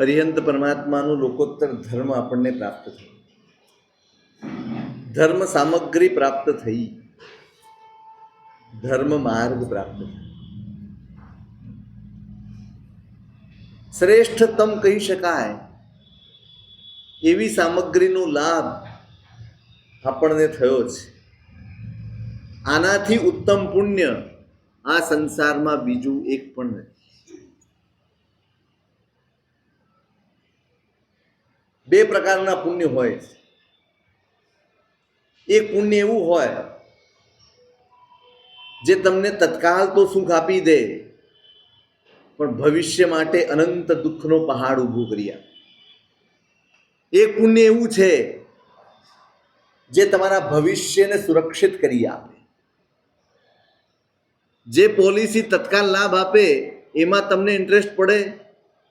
અરિહંત પરમાત્માનું લોકોત્તર ધર્મ આપણને પ્રાપ્ત થયું, ધર્મ સામગ્રી પ્રાપ્ત થઈ, ધર્મ માર્ગ પ્રાપ્ત થયો. શ્રેષ્ઠતમ કહી શકાય એવી સામગ્રીનો લાભ આપણને થયો છે. આનાથી ઉત્તમ પુણ્ય આ સંસારમાં બીજું એક પણ નથી. બે પ્રકારના પુણ્ય હોય છે. એક પુણ્ય એવું હોય જે તમને તત્કાલ તો સુખ આપી દે, પણ ભવિષ્ય માટે અનંત દુઃખનો પહાડ ઊભો કરી આપે. એક પુણ્ય એવું છે જે તમારા ભવિષ્યને સુરક્ષિત કરી આપે. જે પોલિસી તત્કાલ લાભ આપે એમાં તમને ઇન્ટરેસ્ટ પડે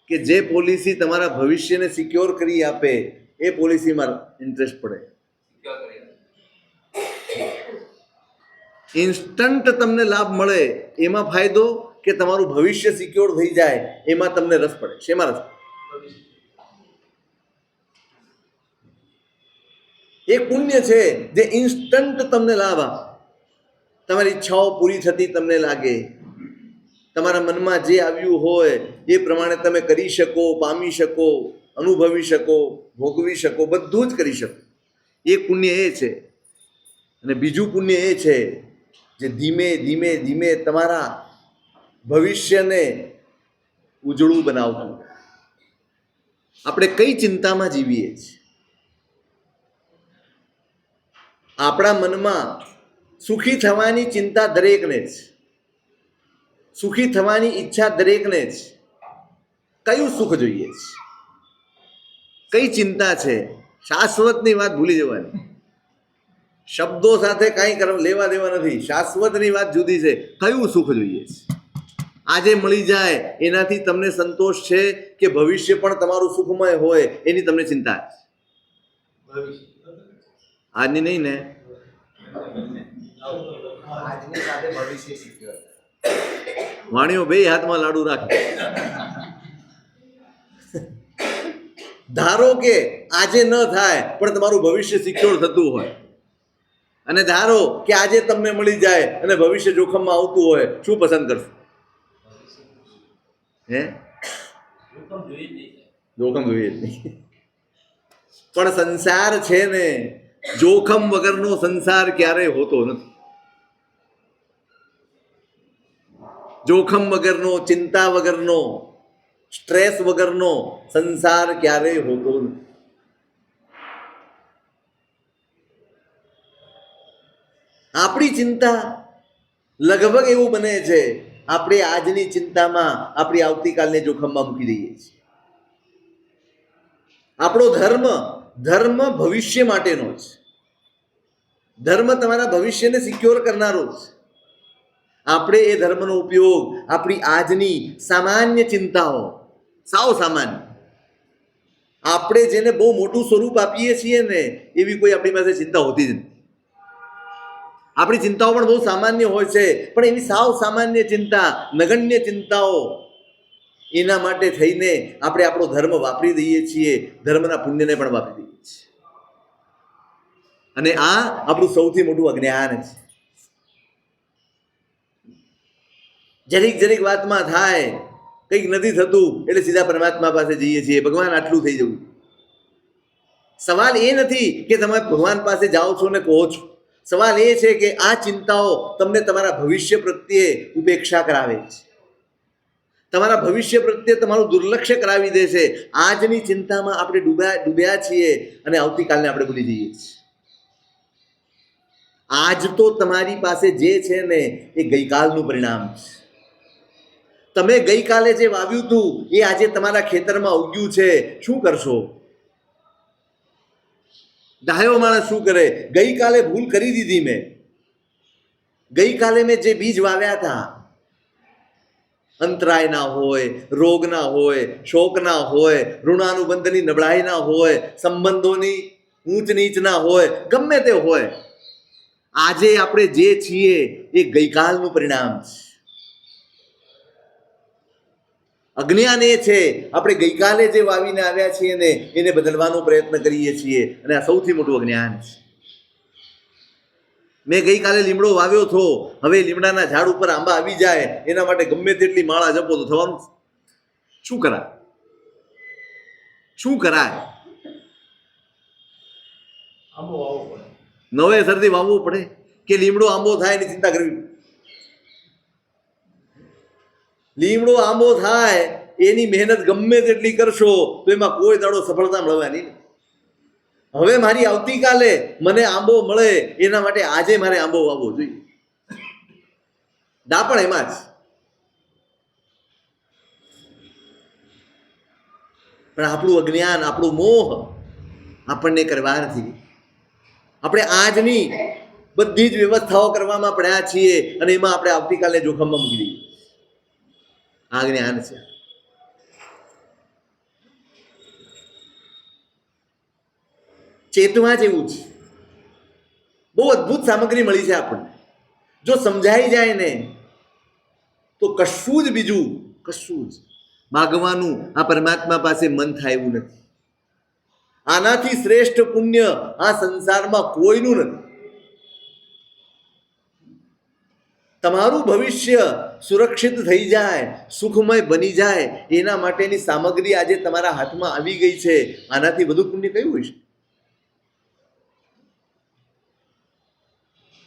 કે જે પોલિસી તમારા ભવિષ્યને સિક્યોર કરી આપે એ પોલિસીમાં ઇન્ટરેસ્ટ પડે. ઇન્સ્ટન્ટ તમને લાભ મળે એમાં ફાયદો કે તમારું ભવિષ્ય સિક્યોર થઈ જાય એમાં તમને રસ પડે. શેમાં રસ? એક પુણ્ય છે જે ઇન્સ્ટન્ટ તમને લાભ આપે. તમારી ઈચ્છાઓ પૂરી થતી તમને લાગે, તમારા મનમાં જે આવ્યું હોય એ પ્રમાણે તમે કરી શકો, પામી શકો, અનુભવી શકો, ભોગવી શકો, બધું જ કરી શકો. એક પુણ્ય એ છે. અને બીજું પુણ્ય એ છે જે ધીમે ધીમે ધીમે તમારા ભવિષ્યને ઉજળું બનાવતું. આપણે કઈ ચિંતામાં જીવીએ છીએ? આપણા મનમાં સુખી થવાની ચિંતા દરેકને છે, સુખી થવાની ઈચ્છા દરેકને છે. કયું સુખ જોઈએ છે? કઈ ચિંતા છે? શાશ્વતની વાત ભૂલી જવાની. શબ્દો સાથે કાંઈ લેવા દેવા નથી. શાશ્વતની વાત જુદી છે. કયું સુખ જોઈએ છે? આજે મળી જાય એનાથી તમને સંતોષ છે કે ભવિષ્ય પણ તમારું સુખમય હોય એની તમને ચિંતા છે? આજની નહીં ને, વાણીઓ બે હાથમાં લાડુ રાખે. ધારો કે આજે ન થાય પણ તમારું ભવિષ્ય સિક્યોર થતું હોય, અને ધારો કે આજે તમને મળી જાય અને ભવિષ્ય જોખમમાં આવતું હોય, શું પસંદ કરશો? હે? જોખમ જોઈએ જ નહીં. પણ સંસાર છે ને, જોખમ વગરનો સંસાર ક્યારેય હોતો નથી. જોખમ વગરનો, ચિંતા વગરનો, સ્ટ્રેસ વગરનો સંસાર ક્યારેય હોતો નથી. આપણી ચિંતા લગભગ એવું બને છે, આપણે આજની ચિંતામાં આપણી આવતીકાલને જોખમમાં મૂકી દઈએ છીએ. આપણો ધર્મ ભવિષ્ય માટેનો છે. ધર્મ તમારા ભવિષ્યને સિક્યોર કરનારો છે. આપણે એ ધર્મનો ઉપયોગ આપણી આજની સામાન્ય ચિંતાઓ, સાવ સામાન્ય, આપણે જેને બહુ મોટું સ્વરૂપ આપીએ છીએ ને એવી કોઈ આપણી પાસે ચિંતા હોતી જ નથી. આપણી ચિંતાઓ પણ બહુ સામાન્ય હોય છે, પણ એવી સાવ સામાન્ય ચિંતા, નગણ્ય ચિંતાઓ, એના માટે થઈને આપણે આપણો ધર્મ વાપરી દઈએ છીએ, ધર્મના પુણ્યને પણ વાપરી દઈએ છીએ. અને આ આપણું સૌથી મોટું અજ્ઞાન છે. જરીક વાતમાં થાય, કંઈક નથી થતું એટલે સીધા પરમાત્મા પાસે જઈએ છીએ, ભગવાન આટલું થઈ જવું. સવાલ એ નથી કે તમે ભગવાન પાસે જાઓ છો ને કહો છો. સવાલ એ છે કે આ ચિંતાઓ તમને તમારા ભવિષ્ય પ્રત્યે ઉપેક્ષા કરાવે છે, તમારા ભવિષ્ય પ્રત્યે તમારું દુર્લક્ષ્ય કરાવી દે છે. આજની ચિંતામાં આપણે ડૂબ્યા છીએ અને આવતીકાલને આપણે ભૂલી જઈએ છીએ. આજ તો તમારી પાસે જે છે ને એ ગઈકાલનું પરિણામ છે. તમે ગઈકાલે જે વાવ્યું હતું એ આજે તમારા ખેતરમાં ઉગ્યું છે. શું કરશો? ડાયો માણસ શું કરે? ગઈકાલે ભૂલ કરી દીધી મેં, ગઈકાલે મેં જે બીજ વાવ્યા હતા, અંતરાય ના હોય, રોગ ના હોય, શોક ના હોય, ઋણાનુબંધની નબળાઈ ના હોય, સંબંધોની ઊંચ નીચ ના હોય, ગમે તે હોય, આજે આપણે જે છીએ એ ગઈકાલનું પરિણામ છે. અજ્ઞાન એ છે આપણે ગઈકાલે જે વાવીને આવ્યા છીએ ને એને બદલવાનો પ્રયત્ન કરીએ છીએ, અને આ સૌથી મોટું અજ્ઞાન છે. મેં ગઈકાલે લીમડો વાવ્યો હતો, હવે લીમડાના ઝાડ ઉપર આંબા આવી જાય એના માટે ગમે તેટલી માળા જપો તો થવાનું શું કરાય? શું કરાય? નવેસરથી વાવવું પડે કે લીમડો આંબો થાય એની ચિંતા કરવી? લીમડો આંબો થાય એની મહેનત ગમે તેટલી કરશો તો એમાં કોઈ દાડો સફળતા મળવાની નહીં. હવે મારી આવતીકાલે મને આંબો મળે એના માટે આજે મારે આંબો વાવવો જોઈએ. ડાપણ એમાં જ. પણ આપણું અજ્ઞાન, આપણું મોહ આપણને કરવા નથી. આપણે આજની બધી જ વ્યવસ્થાઓ કરવામાં પડ્યા છીએ અને એમાં આપણે આવતીકાલે જોખમમાં મૂકી દઈએ. આ જ્ઞાન છે. ચેતવા જેવું છે. બહુ અદ્ભુત સામગ્રી મળી છે આપણને. જો સમજાઈ જાય ને તો કશું જ બીજું કશું જ માગવાનું આ પરમાત્મા પાસે મન થાય એવું નથી. આનાથી શ્રેષ્ઠ પુણ્ય આ સંસારમાં કોઈનું નથી. તમારું ભવિષ્ય સુરક્ષિત થઈ જાય, સુખમય બની જાય એના માટેની સામગ્રી આજે તમારા હાથમાં આવી ગઈ છે. આનાથી વધુ પુણ્ય કયું હોય છે?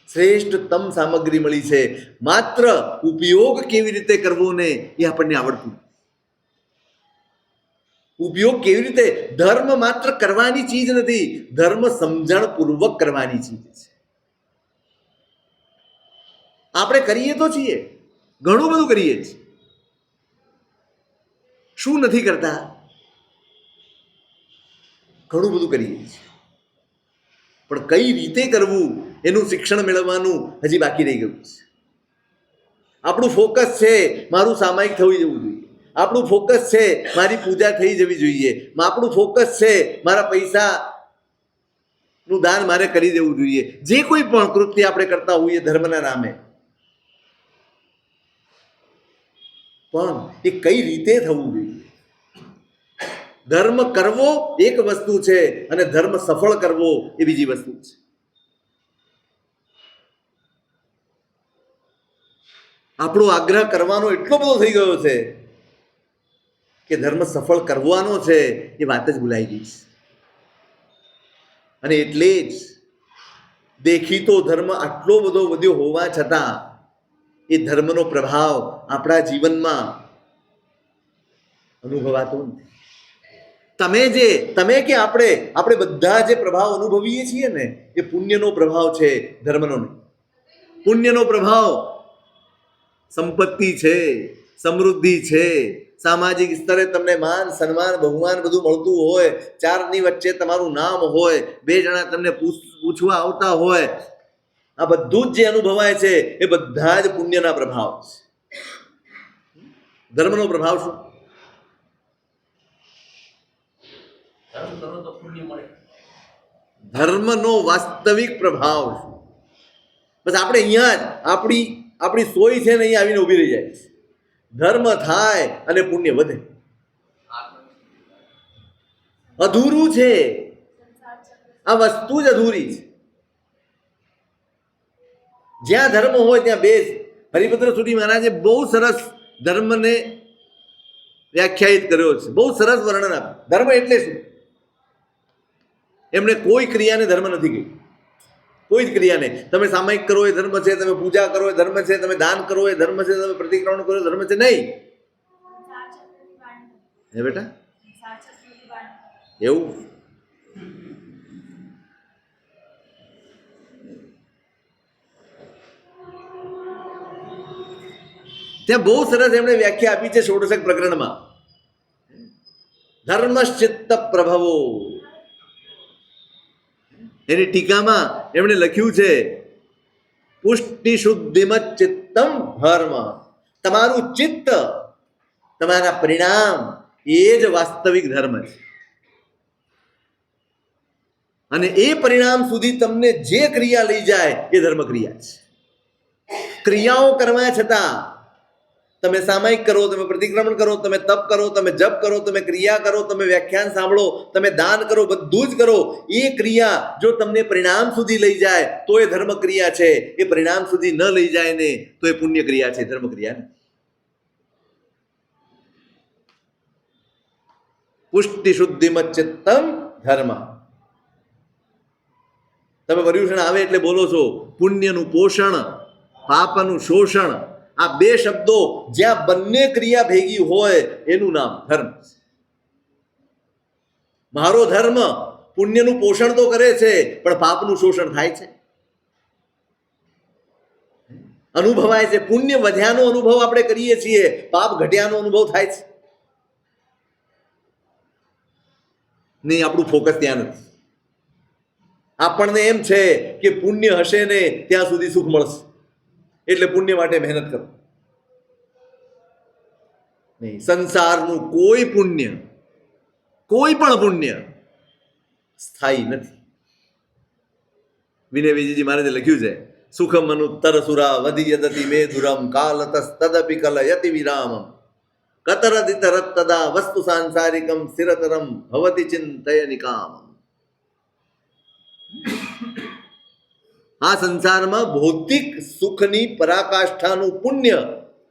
શ્રેષ્ઠતમ સામગ્રી મળી છે. માત્ર ઉપયોગ કેવી રીતે કરવો ને એ આપણને આવડતું. ઉપયોગ કેવી રીતે? ધર્મ માત્ર કરવાની ચીજ નથી, ધર્મ સમજણપૂર્વક કરવાની ચીજ છે. આપણે કરીએ તો છીએ, ઘણું બધું કરીએ છીએ. શું નથી કરતા? ઘણું બધું કરીએ છીએ, પણ કઈ રીતે કરવું એનું શિક્ષણ મેળવવાનું હજી બાકી રહી ગયું છે. આપણું ફોકસ છે મારું સામાયિક થવું જવું જોઈએ, આપણું ફોકસ છે મારી પૂજા થઈ જવી જોઈએ, આપણું ફોકસ છે મારા પૈસાનું દાન મારે કરી દેવું જોઈએ. જે કોઈ પણ કૃત્ય આપણે કરતા હોઈએ ધર્મના નામે, પણ એ કઈ રીતે થવું જોઈએ? ધર્મ કરવો એક વસ્તુ છે અને ધર્મ સફળ કરવો એ બીજી વસ્તુ છે. આપણો આગ્રહ કરવાનો એટલો બધો થઈ ગયો છે કે ધર્મ સફળ કરવાનો છે એ વાત જ ભૂલાઈ ગઈ છે. અને એટલે જ દેખીતો ધર્મ આટલો બધો વધ્યો હોવા છતાં એ ધર્મનો પ્રભાવ આપણા જીવનમાં અનુભવાતો નથી. તમે કે આપણે બધા જે પ્રભાવ અનુભવીએ છીએ ને એ પુણ્યનો પ્રભાવ છે, ધર્મનો નહીં. પુણ્યનો પ્રભાવ સંપત્તિ છે, સમૃદ્ધિ છે, સામાજિક સ્તરે તમને માન સન્માન બહુમાન બધું મળતું હોય, ચારની વચ્ચે તમારું નામ હોય, બે જણા તમને પૂછવા આવતા હોય, આ બધું જ જે અનુભવાય છે એ બધા જ પુણ્યના પ્રભાવ છે. ધર્મનો પ્રભાવ શું? ધર્મનો વાસ્તવિક પ્રભાવ શું? બસ આપણે અહીંયા જ આપણી સોય છે ને અહીંયા આવીને ઊભી રહી જાય છે. ધર્મ થાય અને પુણ્ય વધે. અધૂરું છે, આ વસ્તુ જ અધૂરી છે. જ્યાં ધર્મ હોય ત્યાં બેસ. હરિભદ્ર સુરી મહારાજે બહુ સરસ ધર્મને વ્યાખ્યાયિત કર્યો છે, બહુ સરસ વર્ણન આપ્યું. ધર્મ એટલે શું? એમણે કોઈ ક્રિયાને ધર્મ નથી કહી, કોઈ જ ક્રિયાને. તમે સામાયિક કરો એ ધર્મ છે, તમે પૂજા કરો એ ધર્મ છે, તમે દાન કરો એ ધર્મ છે, તમે પ્રતિક્રમણ કરો એ ધર્મ છે, નહીં. હે બેટા, એવું ત્યાં બહુ સરસ એમણે વ્યાખ્યા આપી છે ષોડશક પ્રકરણમાં. ધર્મશ્ચિત્ત પ્રભવો, એની ટીકામાં એમણે લખ્યું છે પુષ્ટિ શુદ્ધિમત ચિત્તમ ધર્મ. તમારું ચિત્ત, તમારા પરિણામ એ જ વાસ્તવિક ધર્મ છે. અને એ પરિણામ સુધી તમને જે ક્રિયા લઈ જાય એ ધર્મ ક્રિયા છે. ક્રિયાઓ કરવા છતાં તમે સામાયિક કરો, તમે પ્રતિક્રમણ કરો, તમે તપ કરો, તમે જપ કરો, તમે ક્રિયા કરો, તમે વ્યાખ્યાન સાંભળો, તમે દાન કરો, બધું જ કરો. એ ક્રિયા જો તમને પરિણામ સુધી લઈ જાય તો એ ધર્મ ક્રિયા છે. એ પરિણામ સુધી ન લઈ જાય ને તો એ પુણ્ય ક્રિયા છે, ધર્મ ક્રિયા. પુષ્ટિ શુદ્ધિમચ્ચિત્તમ ધર્મ. તમે પર્યુષણ આવે એટલે બોલો છો પુણ્યનું પોષણ, પાપનું શોષણ. આ બે શબ્દો જ્યાં બંને ક્રિયા ભેગી હોય એનું નામ ધર્મ. મારો ધર્મ પુણ્યનું પોષણ તો કરે છે પણ પાપનું શોષણ થાય છે, અનુભવાય છે. પુણ્ય વધ્યાનો અનુભવ આપણે કરીએ છીએ, પાપ ઘટ્યાનો અનુભવ થાય છે નહીં. આપણું ફોકસ ત્યાં નથી. આપણને એમ છે કે પુણ્ય હશે ને ત્યાં સુધી સુખ મળશે એટલે પુણ્ય માટે મહેનત કરો. નહીં, સંસારનું કોઈ પુણ્ય, કોઈ પણ પુણ્ય સ્થાયી નથી. વિનય વિજયજી મહારાજે લખ્યું છે, સુખમ અનુત્તર સુરા વધિયદતિ મેધુરમ કાલતસ તદપી કલયતિ વિરામમ કતરદિતરત તદા વસ્તુ સાંસારિકમ સ્થિરતરમ ભવતિ ચિંતય નિકામમ. આ સંસારમાં ભૌતિક સુખની પરાકાષ્ઠાનું પુણ્ય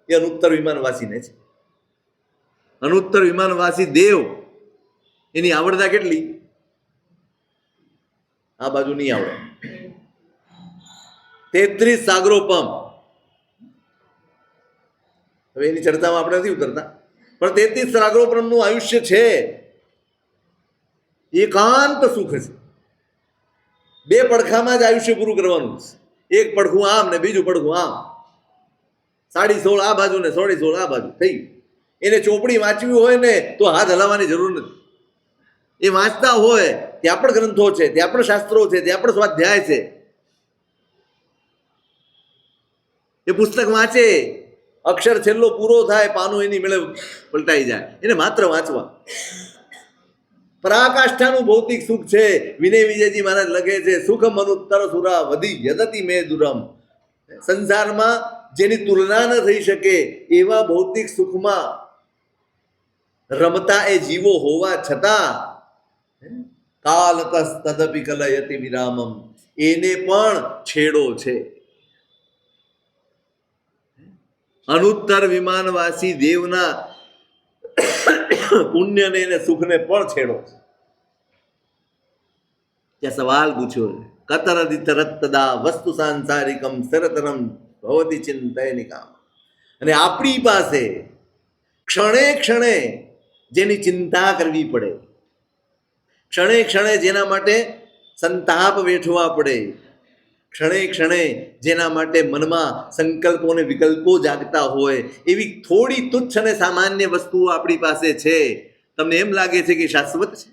એ અનુત્તર વિમાનવાસીને છે. અનુત્તર વિમાનવાસી દેવ, એની આવડતા કેટલી? આ બાજુ નહીં આવડે. 33 સાગરોપમ. હવે એની ચર્ચામાં આપણે નથી ઉતરતા, પણ 33 સાગરોપમનું આયુષ્ય છે. એકાંત સુખ છે. બે પડખામાં જ આયુષ્ય પૂરું કરવાનું છે. એક પડખું આમ ને બીજું પડખું આમ. 16.5 આ બાજુ ને 16.5 આ બાજુ થઈ ગયું. એને ચોપડી વાંચવી હોય ને તો હાથ હલાવવાની જરૂર નથી. એ વાંચતા હોય ત્યાં પણ ગ્રંથો છે, ત્યાં પણ શાસ્ત્રો છે, ત્યાં પણ સ્વાધ્યાય છે. એ પુસ્તક વાંચે, અક્ષર છેલ્લો પૂરો થાય, પાનું એની મેળે પલટાઈ જાય, એને માત્ર વાંચવા. પરાકાષ્ઠાનું ભૌતિક સુખ છે. વિનય વિજયજી મહારાજ લખે છે, સુખમ અનુત્તર સુરા વધી યદતિ મે દુરમ. સંસારમાં જેની તુલના ન થઈ શકે એવા ભૌતિક સુખમાં રમતા એ જીવો હોવા છતાં કાલતસ તદપી કલયતિ વિરામમ, એને પણ છેડો છે. અનુત્તર વિમાનવાસી દેવના પુણ્યને અને સુખને પણ છેડો છે. ત્યાં સવાલ પૂછ્યો છે, કતરદિતરત તદા વસ્તુ સાંસારિકમ સરતરમ ભવતિ ચિંતય નિકામ. અને આપણી પાસે ક્ષણે ક્ષણે જેની ચિંતા કરવી પડે, ક્ષણે ક્ષણે જેના માટે સંતાપ વેઠવા પડે, ક્ષણે ક્ષણે જેના માટે મનમાં સંકલ્પો અને વિકલ્પો જાગતા હોય, એવી થોડી તુચ્છ અને સામાન્ય વસ્તુઓ આપણી પાસે છે. તમને એમ લાગે છે કે શાશ્વત છે?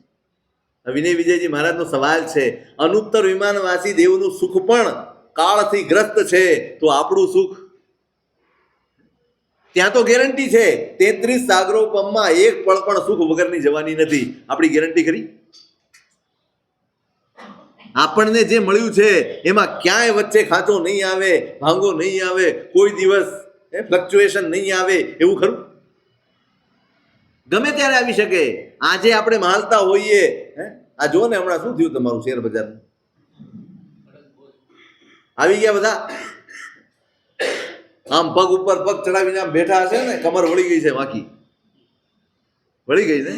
વિનય વિજયજી મહારાજનો સવાલ છે, અનુત્તર વિમાનવાસી દેવનું સુખ પણ કાળથી ગ્રસ્ત છે, તો આપણું સુખ? ત્યાં તો ગેરંટી છે, 33 સાગરોપમમાં એક પળ પણ સુખ વગરની જવાની નથી. આપણી ગેરંટી ખરી? આપણને જે મળ્યું છે એમાં ક્યાંય વચ્ચે ખાંચો નહીં આવે, ભાંગો નહીં આવે, કોઈ દિવસ ફ્લક્ચ્યુએશન નહીં આવે, એવું ખરું? ગમે ત્યારે આવી શકે. આજે આપણે માલતા હોઈએ, આ જો ને હમણાં શું થયું તમારું શેર બજાર? આવી ગયા બધા, આમ પગ ઉપર પગ ચડાવીને આમ બેઠા હશે ને, કમર વળી ગઈ છે, બાકી વળી ગઈ ને.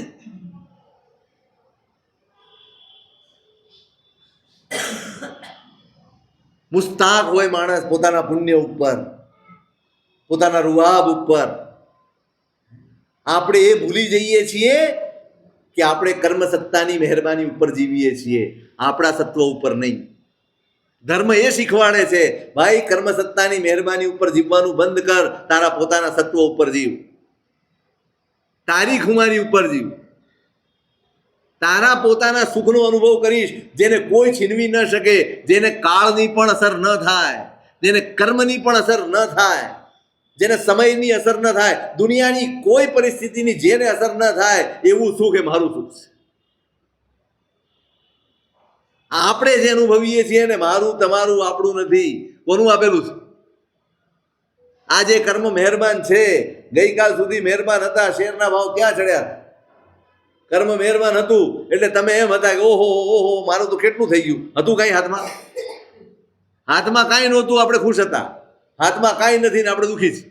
મુસ્તાક હોય માણસ પોતાના પુણ્ય ઉપર, પોતાના રૂઆબ ઉપર. આપણે એ ભૂલી જઈએ છીએ કે આપણે કર્મ સત્તાની મહેરબાની ઉપર જીવીએ છીએ, આપણા સત્વ ઉપર નહીં. ધર્મ એ શીખવાડે છે, ભાઈ કર્મ સત્તાની મહેરબાની ઉપર જીવવાનું બંધ કર, તારા પોતાના સત્વ ઉપર જીવ, તારી ખુમારી ઉપર જીવ. તારા પોતાના સુખનો અનુભવ કરીશ, જેને કોઈ છીનવી ન શકે, જેને કાળની પણ અસર ન થાય, જેને કર્મની પણ અસર ન થાય, જેને સમયની અસર ન થાય, દુનિયાની કોઈ પરિસ્થિતિની જેને અસર ન થાય, એવું સુખ એ મારું સુખ છે. આપણે જે અનુભવીએ છીએ ને, મારું તમારું આપણું નથી, કોનું આપેલું છે? આ જે કર્મ મહેરબાન છે ગઈકાલ સુધી મહેરબાન હતા, શેરના ભાવ ક્યાં ચડ્યા? કર્મ મહેરબાન હતું એટલે તમે એમ હતા કે ઓહો ઓહો મારું તો કેટલું થઈ ગયું. હતું કાંઈ હાથમાં? હાથમાં કાંઈ નહોતું, આપણે ખુશ હતા. હાથમાં કાંઈ નથી ને આપણે દુઃખી છીએ.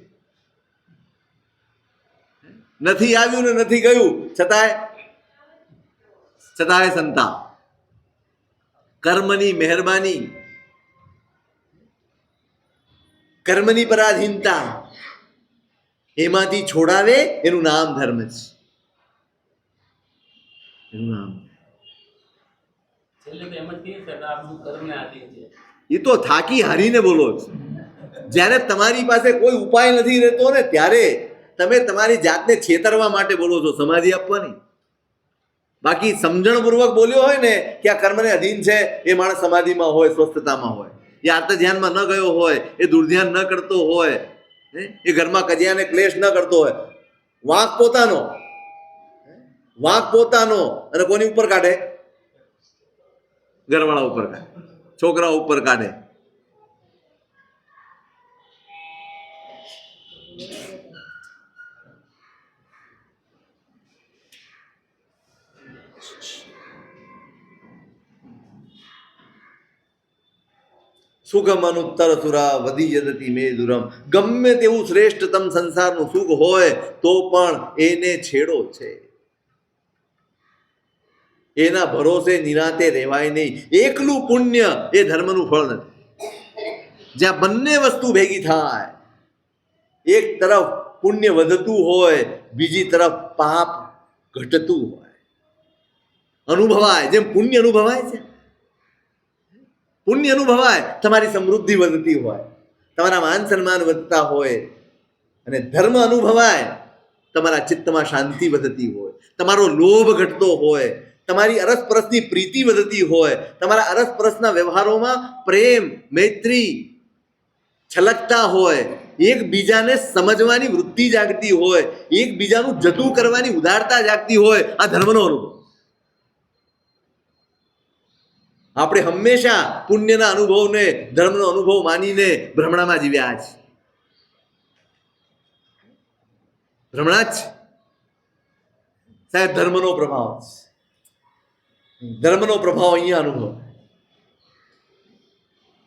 નથી આવ્યું ને નથી ગયું, છતાંય સંતાપ. કર્મની મહેરબાની, કર્મની પરાધીનતા, એમાંથી છોડાવે એનું નામ ધર્મ છે. એનું નામ એ તો થાકી હારીને બોલો છો. જ્યારે તમારી પાસે કોઈ ઉપાય નથી રહેતો ને ત્યારે તમે તમારી જાતને છેતરવા માટે બોલો છો, સમાધિ આપવાની. બાકી સમજણપૂર્વક બોલ્યો હોય ને કે આ કર્મને અધીન છે, એ માણસ સમાધિમાં હોય, સ્વસ્થતામાં હોય, એ આર્ત ધ્યાનમાં ન ગયો હોય, એ દુર્ધ્યાન ન કરતો હોય, એ ઘરમાં કજિયાને ક્લેશ ન કરતો હોય. વાંક પોતાનો અને કોની ઉપર કાઢે? ઘરવાળા ઉપર કાઢે, છોકરા ઉપર કાઢે. સુગમનુત્તર સુરા વધી જતી મે દુરમ. ગમે તેવું શ્રેષ્ઠતમ સંસારનું સુખ હોય તો પણ એને છેડો છે. એના ભરોસે નિરાતે રહેવાય નહીં. એકલું પુણ્ય એ ધર્મનું ફળ નથી. જ્યાં બંને વસ્તુ ભેગી થાય, એક તરફ પુણ્ય વધતું હોય, બીજી તરફ પાપ ઘટતું હોય, અનુભવાય. જેમ પુણ્ય અનુભવાય છે, પુણ્ય અનુભવાય, તમારી સમૃદ્ધિ વધતી હોય, તમારા માન સન્માન વધતા હોય. અને ધર્મ અનુભવાય, તમારા ચિત્તમાં શાંતિ વધતી હોય, તમારો લોભ ઘટતો હોય, તમારી અરસપરસની પ્રીતિ વધતી હોય, તમારા અરસપરસના વ્યવહારોમાં પ્રેમ મૈત્રી છલકતા હોય, એકબીજાને સમજવાની વૃત્તિ જાગતી હોય, એકબીજાનું જતું કરવાની ઉદારતા જાગતી હોય. આ ધર્મનો અનુભવ. આપણે હંમેશા પુણ્યના અનુભવને ધર્મનો અનુભવ માનીને ભ્રમણામાં જીવ્યા છે. ભ્રમણા જ સાહેબ ધર્મનો પ્રભાવ છે. ધર્મનો પ્રભાવ અહીંયા અનુભવ.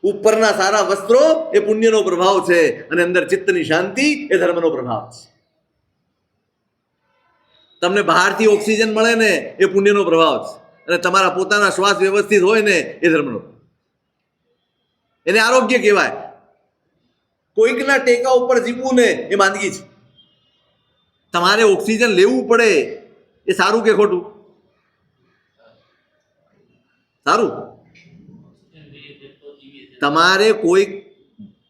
ઉપરના સારા વસ્ત્રો એ પુણ્યનો પ્રભાવ છે અને અંદર ચિત્તની શાંતિ એ ધર્મનો પ્રભાવ છે. તમને બહારથી ઓક્સિજન મળે ને એ પુણ્યનો પ્રભાવ છે, અને તમારા પોતાના શ્વાસ વ્યવસ્થિત હોય ને એ ધર્મનો. એને આરોગ્ય કહેવાય. કોઈકના ટેકા ઉપર જીવવું ને એ માંદગી છે. તમારે ઓક્સિજન લેવું પડે એ સારું કે ખોટું? સારું. તમારે કોઈ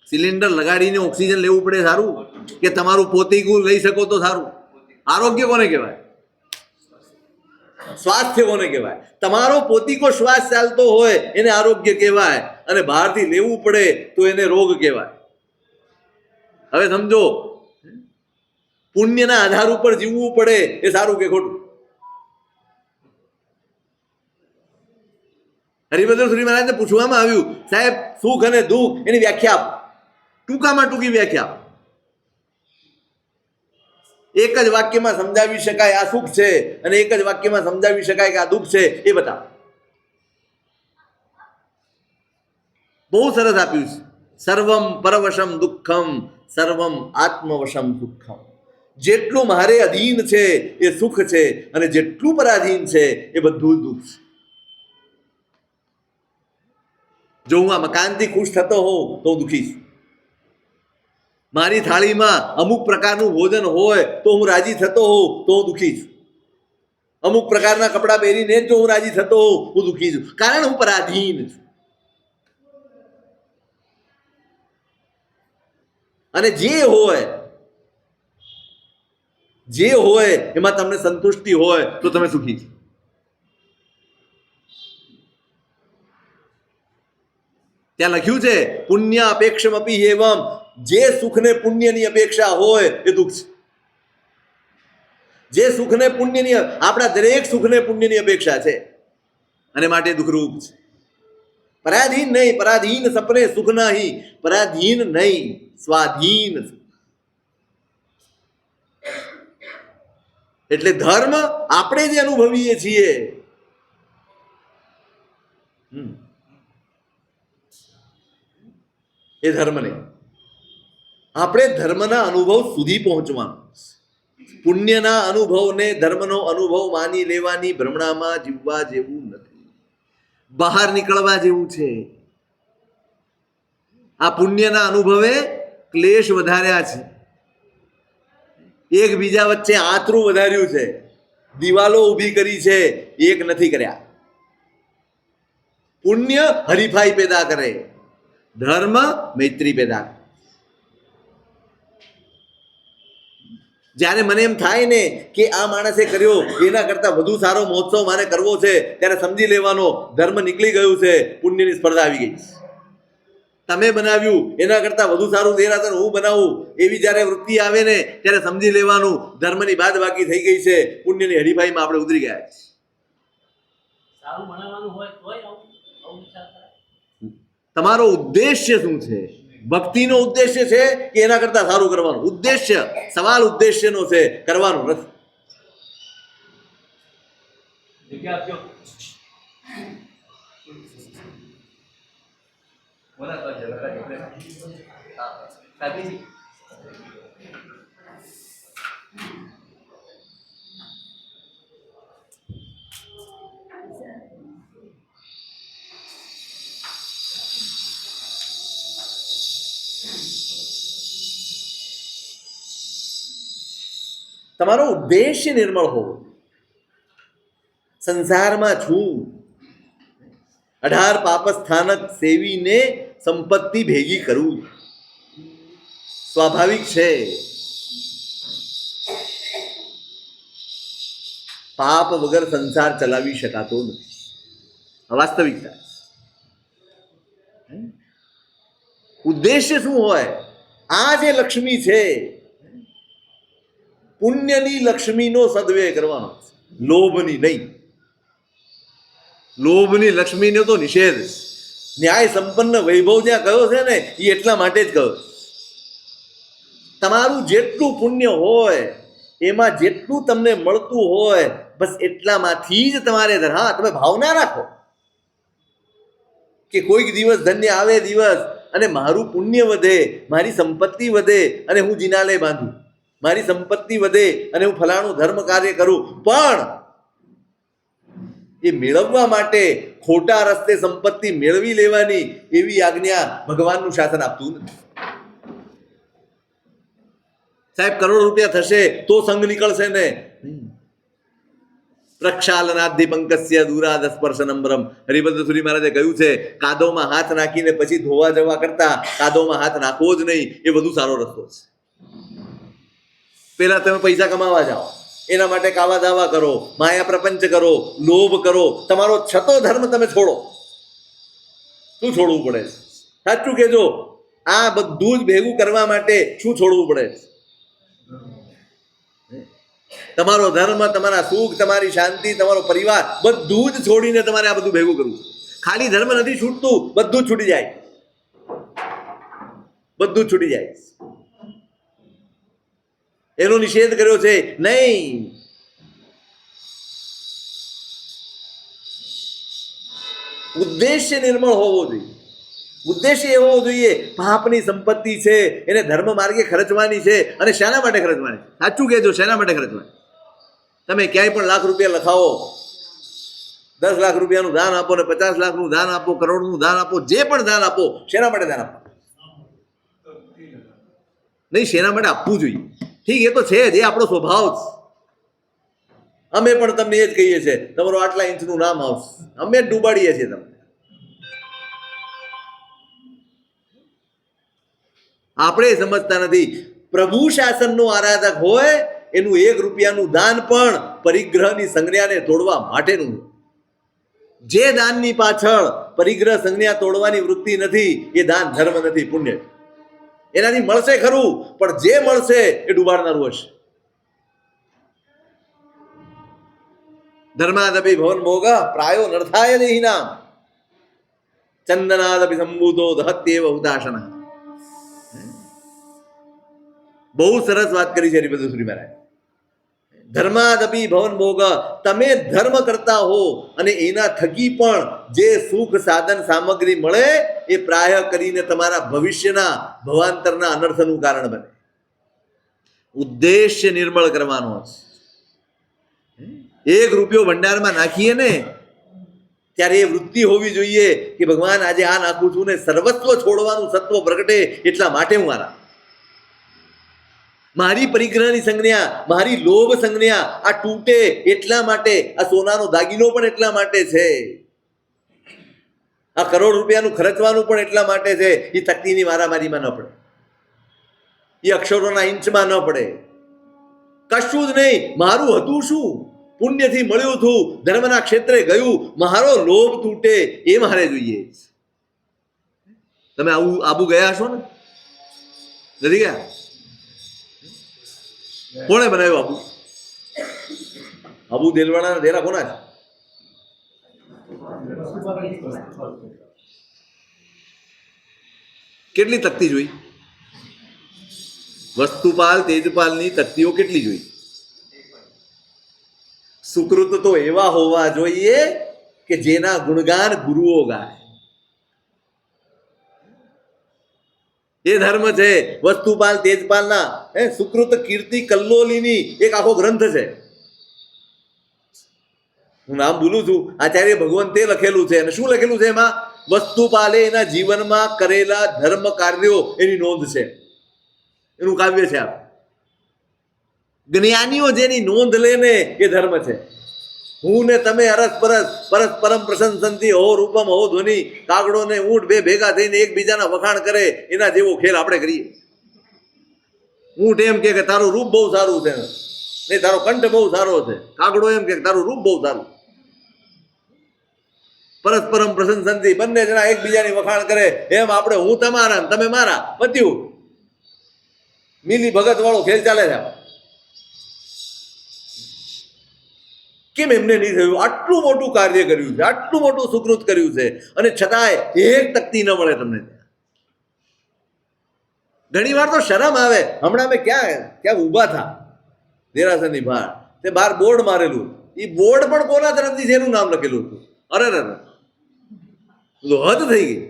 સિલિન્ડર લગાડીને ઓક્સિજન લેવું પડે સારું, કે તમારું પોતીકું લઈ શકો તો સારું? આરોગ્ય કોને કહેવાય? સ્વાસ્થ્ય કોને કહેવાય? તમારો પોતીકો શ્વાસ ચાલતો હોય એને આરોગ્ય કહેવાય, અને બહારથી લેવું પડે તો એને રોગ કહેવાય. હવે સમજો, પુણ્યના આધાર ઉપર જીવવું પડે એ સારું કે ખોટું? હરિભદ્ર સુરી મહારાજને પૂછવામાં આવ્યું, સાહેબ સુખ અને દુઃખ એની વ્યાખ્યા આપો, ટૂંકામાં ટૂંકી વ્યાખ્યા આપો. એક જ વાક્યમાં સમજાવી શકાય આ સુખ છે, અને એક જ વાક્યમાં સમજાવી શકાય કે આ દુઃખ છે, એ બતાવો. બહુ સરસ આપ્યું છે. સર્વમ પરવશમ દુઃખમ, સર્વમ આત્મવશમ સુખમ. જેટલું મારે અધીન છે એ સુખ છે, અને જેટલું પરાધીન છે એ બધું દુઃખ છે. જો હું આ મકાનથી ખુશ થતો હોઉં તો હું દુઃખી છું. મારી થાળીમાં અમુક પ્રકારનું ભોજન હોય તો હું રાજી થતો હોઉં તો હું દુઃખી છું. અમુક પ્રકારના કપડાં પહેરીને જો હું રાજી થતો હોઉં હું દુઃખી છું, કારણ હું પરાધીન છું. અને જે હોય એમાં તમને સંતુષ્ટિ હોય તો તમે સુખી છો. ત્યાં લખ્યું છે પુણ્ય અપેક્ષમપી એવમ. જે સુખને પુણ્યની અપેક્ષા હોય એ દુઃખ છે. જે સુખને પુણ્યની, આપણા દરેક સુખને પુણ્યની અપેક્ષા છે અને માટે દુઃખરૂપ છે. પરાધીન નહીં, પરાધીન સપને સુખ નહીં. પરાધીન નહીં, સ્વાધીન. એટલે ધર્મ આપણે જે અનુભવીએ છીએ એ ધર્મ નહીં. આપણે ધર્મના અનુભવ સુધી પહોંચવાનું. પુણ્યના અનુભવને ધર્મનો અનુભવ માની લેવાની ભ્રમણામાં જીવવા જેવું નથી, બહાર નીકળવા જેવું છે. આ પુણ્યના અનુભવે ક્લેશ વધાર્યા છે, એકબીજા વચ્ચે આતરું વધાર્યું છે, દિવાલો ઊભી કરી છે, એક નથી કર્યા. પુણ્ય હરીફાઈ પેદા કરે, ધર્મ મૈત્રી પેદા કરે. જ્યારે મને એમ થાય ને કે આ માણસે કર્યો એના કરતા વધુ સારો મહોત્સવ મારે કરવો છે, ત્યારે સમજી લેવાનો ધર્મ નીકળી ગયું છે, પુણ્યની સ્પર્ધા આવી ગઈ. તમે બનાવ્યું એના કરતા વધુ સારું દેરાસર હું બનાવું એવી જ્યારે વૃત્તિ આવે ને ત્યારે સમજી લેવાનું ધર્મની બાદ બાકી થઈ ગઈ છે, પુણ્યની હરીફાઈમાં આપણે ઉતરી ગયા છે. તમારો ઉદ્દેશ્ય શું છે? ભક્તિનો ઉદ્દેશ્ય છે કે એના કરતા સારું કરવાનું? ઉદ્દેશ્ય, સવાલ ઉદ્દેશ્યનો છે, કરવાનું નથી. તમારો ઉદ્દેશ્ય નિર્મળ હોવો. સંસારમાં છું, 18 પાપ સ્થાનક સેવીને સંપત્તિ ભેગી કરું, સ્વાભાવિક છે. પાપ વગર સંસાર ચલાવી શકાતો નથી, વાસ્તવિકતા. ઉદ્દેશ્ય શું હોય? આ જે લક્ષ્મી છે, પુણ્યની લક્ષ્મીનો સદવ્યય કરવાનો, લોભની નહીં. લોભની લક્ષ્મીનો તો નિષેધ. ન્યાય સંપન્ન વૈભવ જ્યાં કયો છે ને એ એટલા માટે જ કયો. તમારું જેટલું પુણ્ય હોય એમાં જેટલું તમને મળતું હોય બસ એટલામાંથી જ તમારે, હા, તમે ભાવના રાખો કે કોઈક દિવસ ધન્ય આવે દિવસ અને મારું પુણ્ય વધે, મારી સંપત્તિ વધે અને હું જિનાલય બાંધું, મારી સંપત્તિ વધે અને હું ફલાણું ધર્મ કાર્ય કરું. પણ એ મેળવવા માટે ખોટા રસ્તે સંપત્તિ મેળવી લેવાની એવી આજ્ઞા ભગવાનનું શાસન આપતું નથી. સાહેબ કરોડ રૂપિયા થશે તો સંઘ નીકળશે ને. પ્રક્ષાલનાદ્ધિ પંકસ્ય દૂરાદ સ્પર્શનમ્રમ. હરિભદ્ર સુરી મહારાજે કહ્યું છે, કાદવમાં હાથ નાખીને પછી ધોવા જવા કરતા કાદવમાં હાથ નાખવો જ નહીં, એ વધુ સારો રસ્તો છે. પેલા તમે પૈસા કમાવા જાઓ, એના માટે કાવા દાવા કરો, માયા પ્રપંચ કરો, લોભ કરો, તમારો છતો ધર્મ તમે છોડો. શું છોડવું પડે? સાચું કેજો, આ બધું જ ભેગું કરવા માટે શું છોડવું પડે? તમારો ધર્મ, તમારા સુખ, તમારી શાંતિ, તમારો પરિવાર બધું જ છોડીને તમારે આ બધું ભેગું કરવું. ખાલી ધર્મ નથી છૂટતું, બધું જ છૂટી જાય, બધું જ છૂટી જાય. એનો નિષેધ કર્યો છે નહીં. ઉદ્દેશ્ય નિર્મળ હોવો જોઈએ. ઉદ્દેશ્ય એવો હોવો જોઈએ, પાપની સંપત્તિ છે એને ધર્મ માર્ગે ખર્ચવાની છે. અને શાના માટે ખર્ચવાની? સાચું કહેજો, શાના માટે ખર્ચવાની? તમે ક્યાંય પણ લાખ રૂપિયા લખાવો, 10 લાખ રૂપિયાનું દાન આપો ને 50 લાખનું દાન આપો, કરોડનું દાન આપો, જે પણ દાન આપો, શેના માટે દાન આપો? નહીં, શેના માટે આપવું જોઈએ? ઠીક, એ તો છે જ, એ આપણો સ્વભાવ છે. અમે પણ તમને એ જ કહીએ છીએ, તમારું આટલા ઇંચનું નામ આવશે, અમે જ ડૂબાડીએ છીએ તમને. આપણે સમજતા નથી. પ્રભુ શાસનનો આરાધક હોય એનું 1 રૂપિયાનું દાન પણ પરિગ્રહની સંજ્ઞાને તોડવા માટેનું. જે દાનની પાછળ પરિગ્રહ સંજ્ઞા તોડવાની વૃત્તિ નથી એ દાન ધર્મ નથી, પુણ્ય. એનાથી મળશે ખરું, પણ જે મળશે એ ડૂબાડનારું હશે. ધર્માદપી ભવન મોગ પ્રાયો નર્થાય દેહિનામ ચંદનાદપી સંબુધો દહત્યેવ હુતાશન. બહુ સરસ વાત કરી છે હરિભદ્ર સુરી મહારાજ. ધર્માદપી ભવન ભોગ, તમે ધર્મ કરતા હો અને એના થકી પણ જે સુખ સાધન સામગ્રી મળે એ પ્રાય કરીને તમારા ભવિષ્યના ભવાંતરના અનર્થનું કારણ બને. ઉદ્દેશ્ય નિર્મળ કરવાનો છે. 1 રૂપિયો ભંડારમાં નાખીએ ને ત્યારે એ વૃત્તિ હોવી જોઈએ કે ભગવાન આજે આ નાખું છું ને સર્વસ્વ છોડવાનું સત્વ પ્રગટે એટલા માટે હું આ મારી પરિગ્રહની સંજ્ઞા, મારી લોભ સંજ્ઞા આ તૂટે એટલા માટે, આ સોનાનો દાગીનો પણ એટલા માટે છે, આ કરોડ રૂપિયાનું ખર્ચવાનું પણ એટલા માટે છે. એ તકતીની મારામારીમાં ન પડે, એ અક્ષરોના ઇંચમાં ન પડે, કશું જ નહીં. મારું હતું શું? પુણ્યથી મળ્યું હતું, ધર્મના ક્ષેત્રે ગયું, મારો લોભ તૂટે એ મારે જોઈએ. તમે આબુ ગયા છો ને? નથી ગયા? કોણે બનાવ્યું આબુ? આબુ દેલવાડાના ડેરા કોના છે? કેટલી તકતી જોઈ? વસ્તુપાલ તેજપાલની તકતીઓ કેટલી જોઈ? સુકૃત તો એવા હોવા જોઈએ કે જેના ગુણગાન ગુરુઓ ગાય. એ ધર્મ છે વસ્તુપાલ તેજપાલના. સુકૃત કીર્તિ કલ્લોલીની એક આખો ગ્રંથ છે. હું નામ ભૂલું છું, આચાર્ય ભગવંતે લખેલું છે. અને શું લખેલું છે એમાં? વસ્તુપાલે એના જીવનમાં કરેલા ધર્મ કાર્યો એની નોંધ છે, એનું કાવ્ય છે. આ જ્ઞાનીઓ જેની નોંધ લે ને એ ધર્મ છે. હું ને તમે અરસ પરસ પરસ્પરમ પ્રશંસંતી હો રૂપમ હો ધ્વનિ, કાગડો ને ઊંટ બે ભેગા થઈને એકબીજાના વખાણ કરે એના જેવો ખેલ આપણે કરીએ. ઊંટ એમ કે તારું રૂપ બહુ સારું છે, નહીં તારો કંઠ બહુ સારો છે. કાગડો એમ કે તારું રૂપ બહુ સારું. પરસ્પરમ પ્રશંસંતી, બંને જણા એકબીજાની વખાણ કરે. એમ આપણે હું તમારા તમે મારા, પત્યું મિલી ભગત વાળો ખેલ ચાલે છે. કેમ એમને નહીં થયું? આટલું મોટું કાર્ય કર્યું છે, આટલું મોટું સુકૃત કર્યું છે, અને છતાંય એક તકતી ન મળે તમને. ઘણી વાર તો શરમ આવે. હમણાં અમે ક્યાં ઊભા થા દેરાસરની બહાર, તે બહાર બોર્ડ મારેલું. એ બોર્ડ પણ કોના તરફથી છે એનું નામ લખેલું હતું. અરે હદ થઈ ગઈ.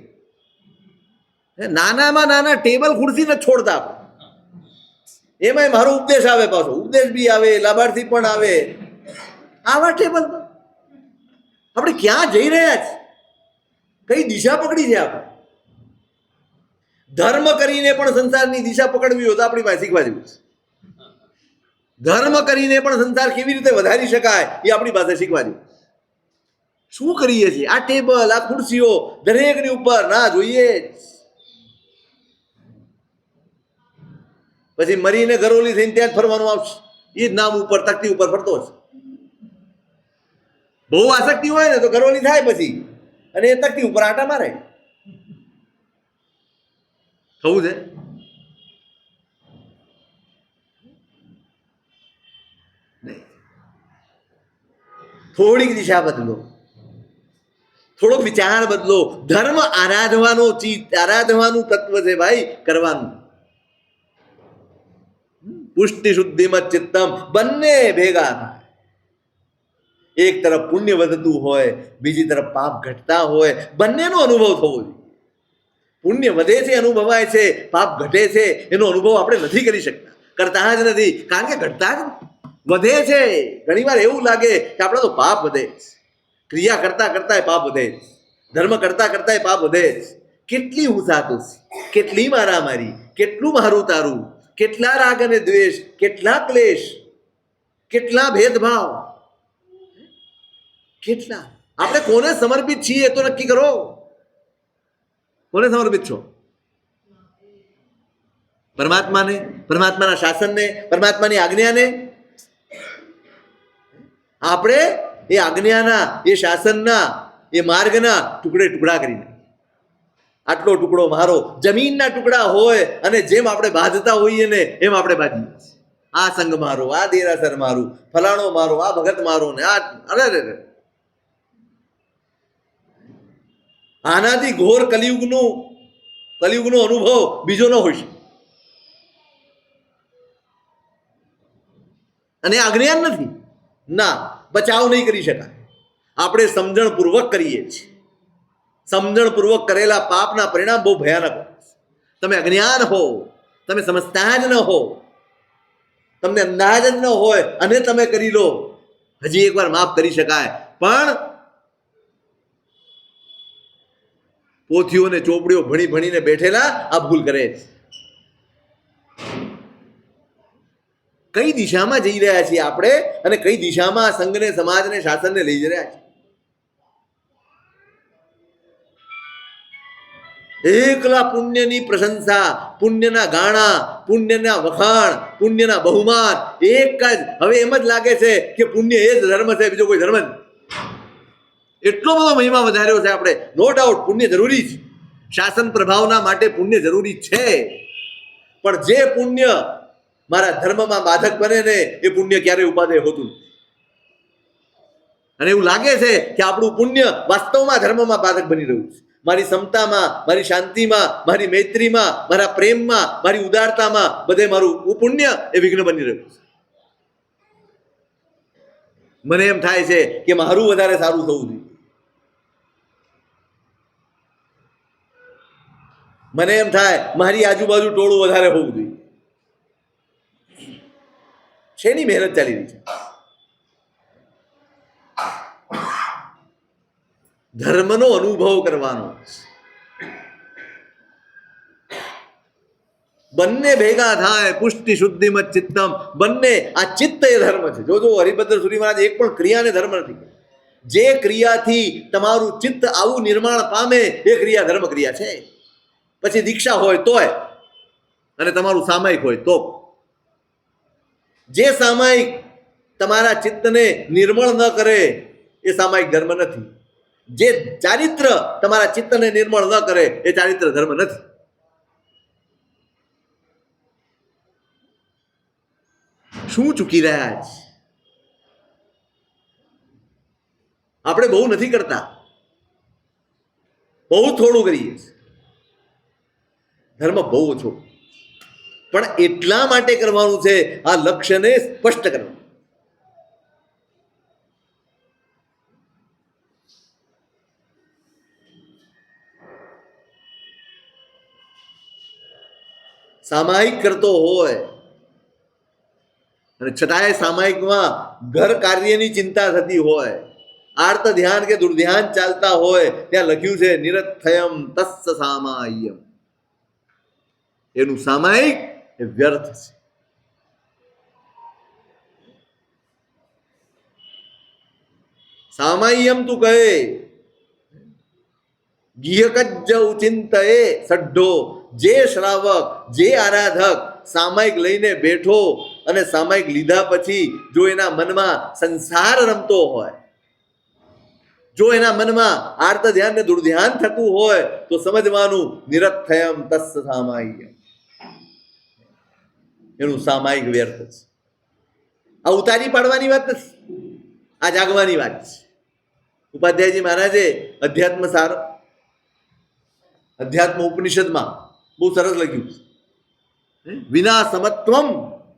નાનામાં નાના ટેબલ ખુરશી ન છોડતા આપણે. એમાંય મારો ઉપદેશ આવે, પાછો ઉપદેશ બી આવે, લાભાર્થી પણ આવે. આવા ટેબલ પર આપણે ક્યાં જઈ રહ્યા છીએ? કઈ દિશા પકડી છે આપણે? ધર્મ કરીને પણ સંસારની દિશા પકડવી હોય તો આપણી પાસે શીખવા જેવું છે. ધર્મ કરીને પણ સંસાર કેવી રીતે વધારી શકાય એ આપણી પાસે શીખવા જેવું. શું કરીએ છીએ? આ ટેબલ, આ ખુરશીઓ દરેકની ઉપર ના જોઈએ. પછી મરીને ગરોલી થઈને ત્યાં જ ફરવાનું આવશે. એ જ નામ ઉપર તકતી ઉપર ફરતો છે. બહુ આસક્તિ હોય ને તો ગરોલી થાય પછી, અને એ તકતી ઉપર આટા મારે. થવું છે? થોડીક દિશા બદલો, થોડોક વિચાર બદલો. ધર્મ આરાધવાનું તત્વ છે ભાઈ, કરવાનું. પુષ્ટિ શુદ્ધિમત ચિત્તમ બંને ભેગા થાય. એક તરફ પુણ્ય વધતું હોય, બીજી તરફ પાપ ઘટતા હોય, બંનેનો અનુભવ થવો જોઈએ. પુણ્ય વધે છે અનુભવાય છે, પાપ ઘટે છે એનો અનુભવ આપણે નથી કરી શકતા, કરતા જ નથી. કારણ કે ઘટતા જ વધે છે. ઘણી વાર એવું લાગે કે આપણે તો પાપ વધે, ક્રિયા કરતા કરતા પાપ વધે, ધર્મ કરતા કરતા પાપ વધે. કેટલી હુંસાતુસી, કેટલી મારામારી, કેટલું મારું તારું, કેટલા રાગ અને દ્વેષ, કેટલા ક્લેશ, કેટલા ભેદભાવ, કેટલા. આપણે કોને સમર્પિત છીએ તો નક્કી કરો. કોને સમર્પિત છો? પરમાત્માને, પરમાત્માના શાસનને, પરમાત્માની આજ્ઞાને. આપણે એ આજ્ઞાના, એ શાસનના, એ માર્ગના ટુકડે ટુકડા કરીને, આટલો ટુકડો મારો, જમીનના ટુકડા હોય અને જેમ આપણે બાંધતા હોઈએ ને એમ આપણે બાંધીએ. આ સંઘ મારો, આ દેરાસર મારું, ફલાણો મારો, આ ભગત મારો ને આ. અરે આનાથી ઘોર કલિયુગનો અનુભવ બીજો ન હોય શકે. અને આ અજ્ઞાન નથી. ના, બચાવ નહીં કરી શકાય. આપણે સમજણપૂર્વક કરીએ છીએ. સમજણપૂર્વક કરેલા પાપના પરિણામ બહુ ભયાનક હોય. તમે અજ્ઞાન હો, તમે સમજતા જ ન હો, તમને અંદાજ જ ન હોય અને તમે કરી લો, હજી એકવાર માફ કરી શકાય. પણ પોથીઓ ને ચોપડીઓ ભણી ભણીને બેઠેલા આ ભૂલ કરે છે. કઈ દિશામાં જઈ રહ્યા છીએ આપણે અને કઈ દિશામાં સંઘને, સમાજને, શાસનને લઈ જઈ રહ્યા છીએ? એકલા પુણ્યની પ્રશંસા, પુણ્યના ગાણા, પુણ્યના વખાણ, પુણ્યના બહુમાન, એક જ. હવે એમ જ લાગે છે કે પુણ્ય એ જ ધર્મ છે, બીજો કોઈ ધર્મ જ. એટલો બધો મહિમા વધાર્યો છે આપણે. નો ડાઉટ પુણ્ય જરૂરી છે, શાસન પ્રભાવના માટે પુણ્ય જરૂરી છે. પણ જે પુણ્ય મારા ધર્મમાં બાધક બને ને એ પુણ્ય ક્યારેય ઉપાદેય હોતું નથી. અને એવું લાગે છે કે આપણું પુણ્ય વાસ્તવમાં ધર્મમાં બાધક બની રહ્યું છે. મારી ક્ષમતામાં, મારી શાંતિમાં, મારી મૈત્રીમાં, મારા પ્રેમમાં, મારી ઉદારતામાં, બધે મારું પુણ્ય એ વિઘ્ન બની રહ્યું છે. મને એમ થાય છે કે મારું વધારે સારું થવું જોઈએ. મને એમ થાય મારી આજુબાજુ ટોળું વધારે હોવું જોઈએ. શેની મહેનત ચાલી રહી છે? ધર્મનો અનુભવ કરવાનો. બંને ભેગા થાય, પુષ્ટિ શુદ્ધિમત ચિત્તમ. બંને આ ચિત્ત એ ધર્મ છે. જોજો હરિભદ્ર સુરી મહારાજ એક પણ ક્રિયાને ધર્મ નથી. જે ક્રિયાથી તમારું ચિત્ત આવું નિર્માણ પામે એ ક્રિયા ધર્મ ક્રિયા છે. પછી દીક્ષા હોય તોય અને તમારું સામાયિક હોય તો. જે સામાયિક તમારા ચિત્તને નિર્મળ ન કરે એ સામાયિક ધર્મ નથી. જે ચારિત્ર તમારા ચિત્તને નિર્મળ ન કરે એ ચારિત્ર ધર્મ નથી. શું ચૂકી રહ્યા છે? આપણે બહુ નથી કરતા, બહુ થોડું કરીએ છીએ. ધર્મ બહુ ઓછો, પણ એટલા માટે કરવાનું છે આ લક્ષ્યને સ્પષ્ટ કરવાનું. સામાયિક કરતો હોય અને છતાંય સામાયિકમાં ઘર કાર્યની ચિંતા થતી હોય, આર્ત ધ્યાન કે દુર્ધ્યાન ચાલતા હોય, ત્યાં લખ્યું છે નિરથયમ તસ્સ સામાય્યમ. એનું સામાયિક એ વ્યર્થ છે. સામાય્યમ તું કહે ગિયકજ્જ ઉચિંતએ સઢ્ઢો. જે શ્રાવક, જે આરાધક સામાયિક લઈને બેઠો અને સામાયિક લીધા પછી જો એના મનમાં સંસાર રમતો હોય, જો એના મનમાં આર્ત ધ્યાન ને દુર્ધ્યાન થતું હોય તો સમજવાનું નિરથયમ તસ્સ સામાય્યમ. એનું સામાયિક વ્યર્થ છે. આ ઉતારી પાડવાની વાત નથી, આ જાગવાની વાત છે. ઉપાધ્યાયજી મહારાજે અધ્યાત્મ ઉપનિષદમાં બહુ સરસ લખ્યું છે. વિના સમત્વમ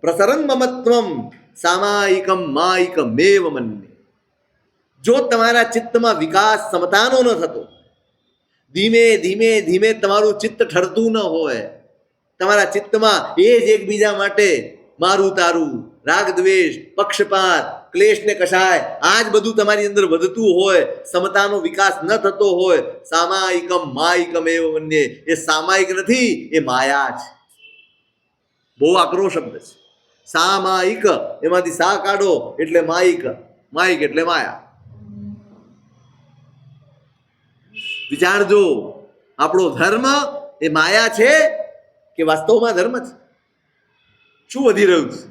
પ્રસરન મમત્વમ સામાયિકમ માયિકમેવ મન્યે. જો તમારા ચિત્તમાં વિકાસ સમતાનો ન થતો, ધીમે ધીમે ધીમે તમારું ચિત્ત ઠરતું ન હોય, તમારા ચિત્તમાં એ જ એકબીજા માટે મારું તારું, રાગ દ્વેષ, પક્ષપાત, ક્લેશ ને કશાય, આ જ બધું તમારી અંદર વધતું હોય, સમતાનો વિકાસ ન થતો હોય, સામાયિકમ માયિકમેવ મન્યે. એ સામાયિક નથી, એ માયા છે. બહુ આકરો શબ્દ છે. સામાયિક, એમાંથી સા કાઢો એટલે માયિક, માયિક એટલે માયા. વિચારજો, આપણો ધર્મ એ માયા છે કે વાસ્તવમાં ધર્મ છે? શું વધી રહ્યું છે?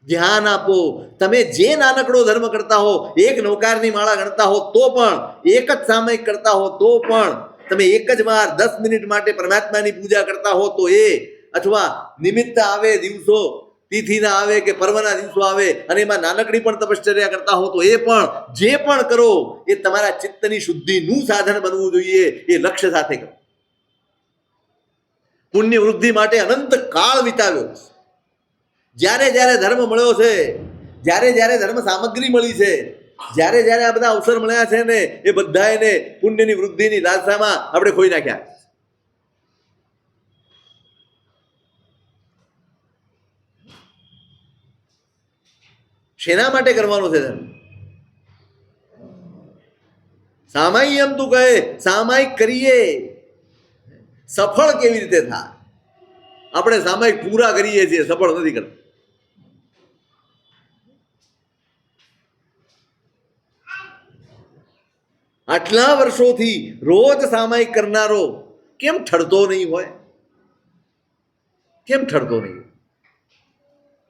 ધ્યાન આપો. તમે જે નાનકડો ધર્મ કરતા હો, એક નૌકારની માળા ગણતા હો તો પણ, એક જ સામાયિક કરતા હો તો પણ, તમે એક જ વાર 10 મિનિટ માટે પરમાત્માની પૂજા કરતા હો તો એ, અથવા નિમિત્ત આવે દિવસો, તિથિના આવે કે પર્વના દિવસો આવે અને એમાં નાનકડી પણ તપશ્ચર્યા કરતા હો તો એ પણ, જે પણ કરો એ તમારા ચિત્તની શુદ્ધિનું સાધન બનવું જોઈએ. એ લક્ષ્ય સાથે કરો. પુણ્ય વૃદ્ધિ માટે અનંત કાળ વિતાવ્યો. જ્યારે જ્યારે ધર્મ મળ્યો છે, જ્યારે જ્યારે ધર્મ સામગ્રી મળી છે, જ્યારે જ્યારે આ બધા અવસર મળ્યા છે ને, એ બધાને પુણ્યની વૃદ્ધિની લાલસામાં આપણે ખોઈ નાખ્યા. શેના માટે કરવાનું છે ધર્મ? સામાયિક એમ તું કહે, સામાયિક કરીએ, સફળ કેવી રીતે થાય? આપણે સામાયિક પૂરા કરીએ છીએ, સફળ નથી કરતા. આટલા વર્ષોથી રોજ સામાયિક કરનારો કેમ ઠરતો નહીં હોય? કેમ ઠરતો નહીં?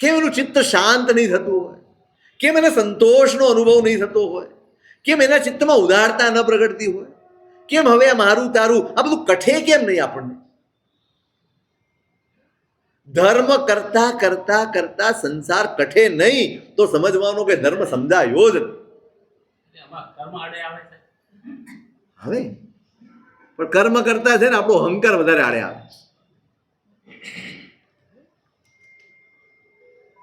કેમ એનું ચિત્ત શાંત નહીં થતું હોય? કેમ એને સંતોષનો અનુભવ નહીં થતો હોય? કેમ એના ચિત્તમાં ઉદારતા ન પ્રગટતી હોય? કેમ હવે આ મારું તારું આ બધું કઠે કેમ નહીં આપણને? ધર્મ કરતા કરતા કરતા સંસાર કઠે નહીં તો સમજવાનું કે ધર્મ સમજાયો જ હવે. પણ કર્મ કરતા છે ને આપણો અહંકાર વધારે આડે આવે.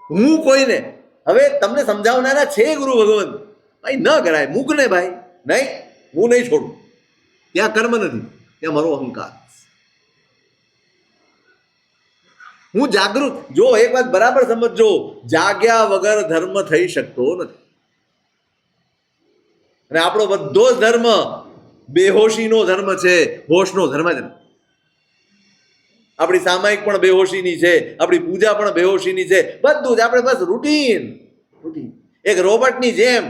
હું કોઈને હવે તમને સમજાવનારા છે ગુરુ ભગવાન, ભાઈ ન કરાય, મૂક ને ભાઈ, નહીં હું નહીં છોડું. ત્યાં કર્મ નથી, ત્યાં મારો અહંકાર. હું જાગૃત, જો એક વાત બરાબર સમજજો, જાગ્યા વગર ધર્મ થઈ શકતો નથી. અને આપણો બધો જ ધર્મ બેહોશીનો ધર્મ છે, હોશનો ધર્મ જ નથી. આપણી સામાયિક પણ બેહોશીની છે, આપણી પૂજા પણ બેહોશીની છે, બધું જ આપણે બસ રૂટીન રૂટીન એક રોબોટની જેમ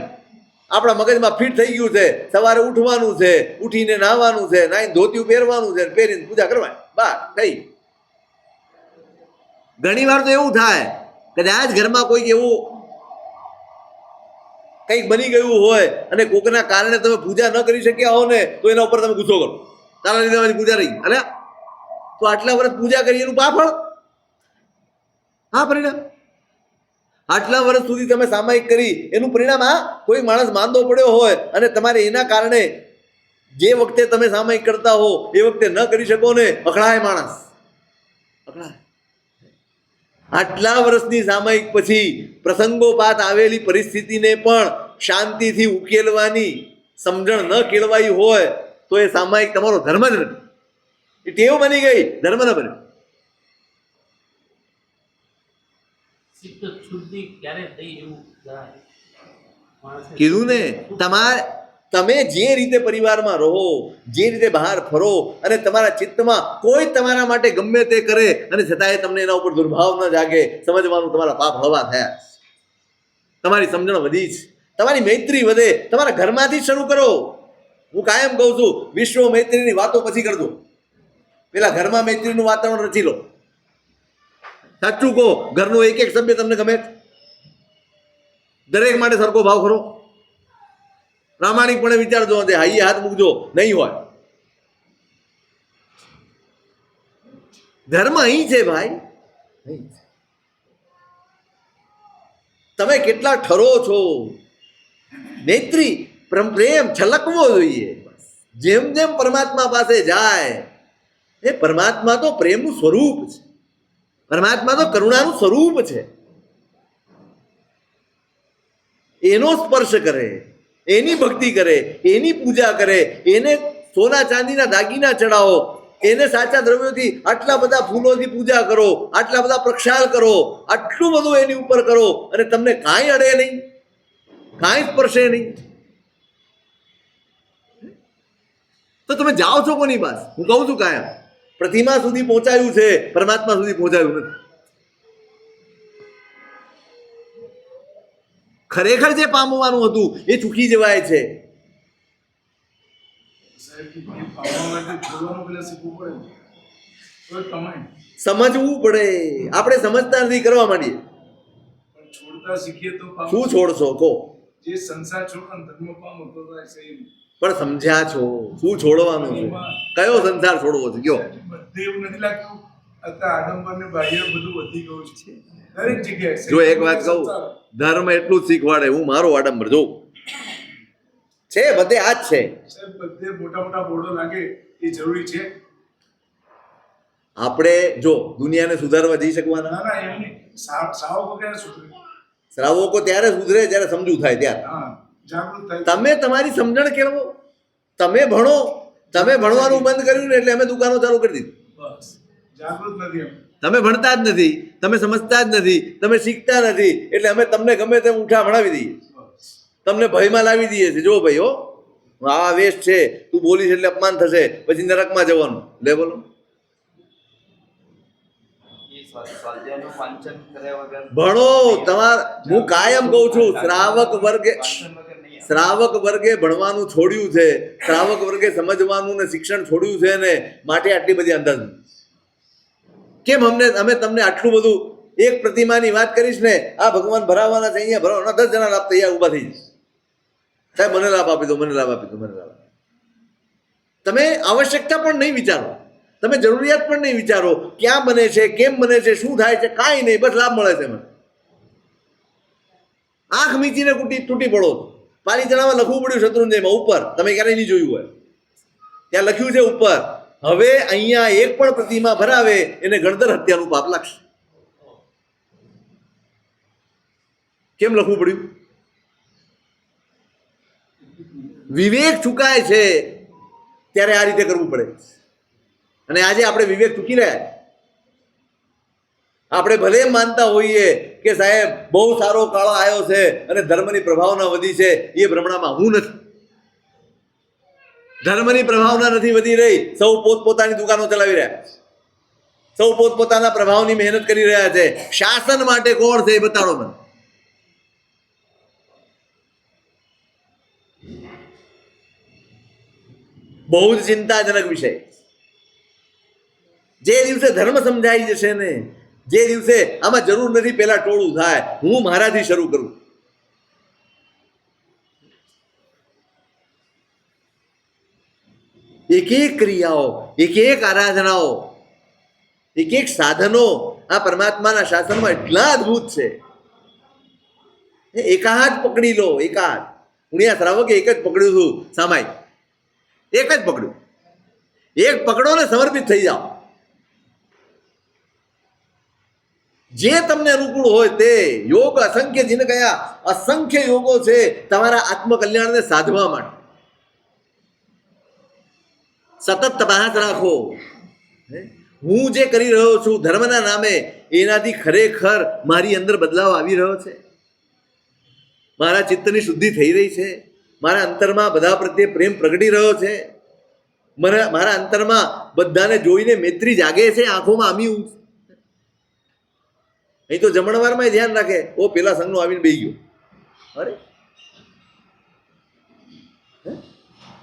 આપણા મગજમાં ફિટ થઈ ગયું છે. સવારે ઉઠવાનું છે, ઉઠીને નાહવાનું છે, નાહીને ધોતિયું પહેરવાનું છે, પહેરીને પૂજા કરવાની, બસ થઈ. ઘણી વાર તો એવું થાય કદાચ ઘરમાં કોઈક એવું કંઈક બની ગયું હોય અને કોકના કારણે તમે પૂજા ન કરી શક્યા હો ને, તો એના ઉપર તમે ગુસ્સો કરો, તારા લીધે મારી પૂજા રહી. અરે તો આટલા વર્ષ પૂજા કરી એનું પાફળ, હા પરિણામ. આટલા વર્ષ સુધી તમે સામાયિક કરી એનું પરિણામ આ કોઈ માણસ માંદો પડ્યો હોય અને તમારે એના કારણે જે વખતે તમે સામાયિક કરતા હો એ વખતે ન કરી શકો ને, અકળાય માણસ, અકળાય. આટલા વર્ષની સામાયિક પછી પ્રસંગોપાત આવેલી પરિસ્થિતિને પણ શાંતિથી ઉકેલવાની સમજણ ન કેળવાઈ હોય તો એ સામાયિક તમારો ધર્મ જ નથી. એ ટેવ બની ગઈ, ધર્મ ન બને. કીધું ને, તમે જે રીતે પરિવારમાં રહો, જે રીતે બહાર ફરો અને તમારા ચિત્તમાં કોઈ તમારા માટે ગમે તે કરે અને છતાંય તમને એના ઉપર દુર્ભાવ ન જાગે, સમજવાનું તમારા પાપ હળવા થયા, તમારી સમજણ વધી છે, તમારી મૈત્રી વધે. તમારા ઘરમાંથી શરૂ કરો. હું કાયમ કહું છું, વિશ્વ મૈત્રીની વાતો પછી કરજો, પેલા ઘરમાં મૈત્રીનું વાતાવરણ રચી લો. સાચું કહો, ઘરનો એક એક સભ્ય તમને ગમે? દરેક માટે સરખો ભાવ ખરો? પ્રામાણિકપણે વિચારજો, હાઈએ હાથ મૂકજો, નહીં હોય. ધર્મ અહીં છે ભાઈ. તમે કેટલા ઠરો છો? મૈત્રી પ્રેમ છલકવો જોઈએ. જેમ જેમ પરમાત્મા પાસે જાય, એ પરમાત્મા તો પ્રેમનું સ્વરૂપ છે, પરમાત્મા તો કરુણાનું સ્વરૂપ છે. એનો સ્પર્શ કરે, એની ભક્તિ કરે, એની પૂજા કરે, એને સોના ચાંદીના દાગીના ચડાવો, એને સાચા દ્રવ્યોથી આટલા બધા ફૂલોથી પૂજા કરો, આટલા બધા પ્રક્ષાલ કરો, આટલું બધું એની ઉપર કરો અને તમને કાંઈ અડે નહીં, કાંઈ સ્પર્શે નહીં, તો તમે જાઓ છો કોની પાસે? હું કહું છું કાયમ, પ્રતિમા સુધી પહોંચાયું છે, પરમાત્મા સુધી પહોંચાયું નથી. ખરેખર જે પામવાનું હતું એ ચૂકી જવાય છે. સમજવું પડે, આપણે સમજતા નથી, કરવા માંડીએ. શું છોડશો કહો? પણ સમજ્યા છો શું છોડવાનું છે? કયો સંસાર છોડવો છે કયો? જો એક વાત કહું, ધર્મ એટલું જ શીખવાડે, હું મારો આડંબર જોઉં છે, બધે આ જ છે. બધે મોટા મોટા બોર્ડો લાગે એ જરૂરી છે. આપણે જો દુનિયાને સુધારવા જઈ શકવાના? ના ના એમની સાવ ક્યારે સુધરે? શ્રાવકો ત્યારે સુધરે જ્યારે સમજુ થાય ત્યારે. હા જાગૃત થાય. તમે તમારી સમજણ કેળવો, તમે ભણો. તમે ભણવાનું બંધ કર્યું ને એટલે અમે દુકાનો ચાલુ કરી દીધી. બસ જાગૃત નથી એમ. તમે ભણતા જ નથી, તમે સમજતા જ નથી, તમે શીખતા નથી, એટલે અમે તમને ગમે તેમ ઉઠા ભણાવી દઈએ, બસ તમને ભયમાં લાવી દઈએ છીએ. જો ભાઈ હો, આ વેસ્ટ છે, તું બોલીશ એટલે અપમાન થશે, પછી નરકમાં જવાનું. લે બોલો. સ્વાધ્યાયનું વાંચન કર્યા વગર ભણો. હું કાયમ કહું છું, શ્રાવક વર્ગે ભણવાનું છોડ્યું છે, શ્રાવક વર્ગે સમજવાનું ને શિક્ષણ છોડ્યું છે ને માટે આટલી બધી અંદાજ. કેમ અમે તમને આટલું બધું એક પ્રતિમાની વાત કરીશ ને, આ ભગવાન ભરાવાના છે, અહીંયા ભરાવાના 10 જણા લાભ તૈયાર ઊભા થઈ જશે. સાહેબ મને લાભ આપી દો, મને લાભ આપી દો, મને લાભ. તમે આવશ્યકતા પણ નહીં વિચારો, તમે જરૂરિયાત પણ નહીં વિચારો, ક્યાં બને છે, કેમ બને છે, શું થાય છે, કાંઈ નહીં, બસ લાભ મળે છે મને. આંખ મીચીને તૂટી પડો. પાલીતાણામાં લખવું પડ્યું શત્રુંજયમાં ઉપર, તમે ક્યારેય નહીં જોયું હોય, ત્યાં લખ્યું છે ઉપર, હવે અહીંયા એક પણ પ્રતિમા ભરાવે એને ગણધર હત્યાનું પાપ લાગશે. કેમ લખવું પડ્યું? વિવેક ચૂકાય છે ત્યારે આ રીતે કરવું પડે. અને આજે આપણે વિવેક ચૂકી રહ્યા. આપણે ભલે માનતા હોઈએ કે સાહેબ બહુ સારો કાળો આવ્યો છે અને ધર્મની પ્રભાવના વધી છે, એ ભ્રમણામાં હું નથી. ધર્મની પ્રભાવના નથી વધી રહી. સૌ પોતપોતાની દુકાનો ચલાવી રહ્યા, સૌ પોતપોતાના પ્રભાવની મહેનત કરી રહ્યા છે. શાસન માટે કોણ છે એ બતાડો મને. બહુ જ ચિંતાજનક વિષય. જે દિવસે ધર્મ સમજાઈ જશે ને, જે દિવસે આમાં જરૂર નથી પેલા ટોળું થાય, હું મારાથી શરૂ કરું. એક એક ક્રિયાઓ, એક એક આરાધનાઓ, એક એક સાધનો આ પરમાત્માના શાસનમાં એટલા અદભુત છે. એકાદ પકડી લો, એકાદ. પુણ્યા શ્રાવકે એક જ પકડ્યું હતું, સામાયિક એક જ પકડ્યું. એક પકડો ને સમર્પિત થઈ જાઓ. જે તમને અનુકૂળ હોય તે યોગ અસંખ્ય, જેને કયા અસંખ્ય યોગો છે તમારા આત્મકલ્યાણને સાધવા માટે. સતત તપાસ રાખો, હું જે કરી રહ્યો છું ધર્મના નામે, એનાથી ખરેખર મારી અંદર બદલાવ આવી રહ્યો છે, મારા ચિત્તની શુદ્ધિ થઈ રહી છે, મારા અંતરમાં બધા પ્રત્યે પ્રેમ પ્રગટી રહ્યો છે, મારા અંતરમાં બધાને જોઈને મૈત્રી જાગે છે, આંખોમાં આમી. અહીં તો જમણવારમાં ધ્યાન રાખે, ઓ પેલા સંઘનો આવીને બેસી ગયો, અરે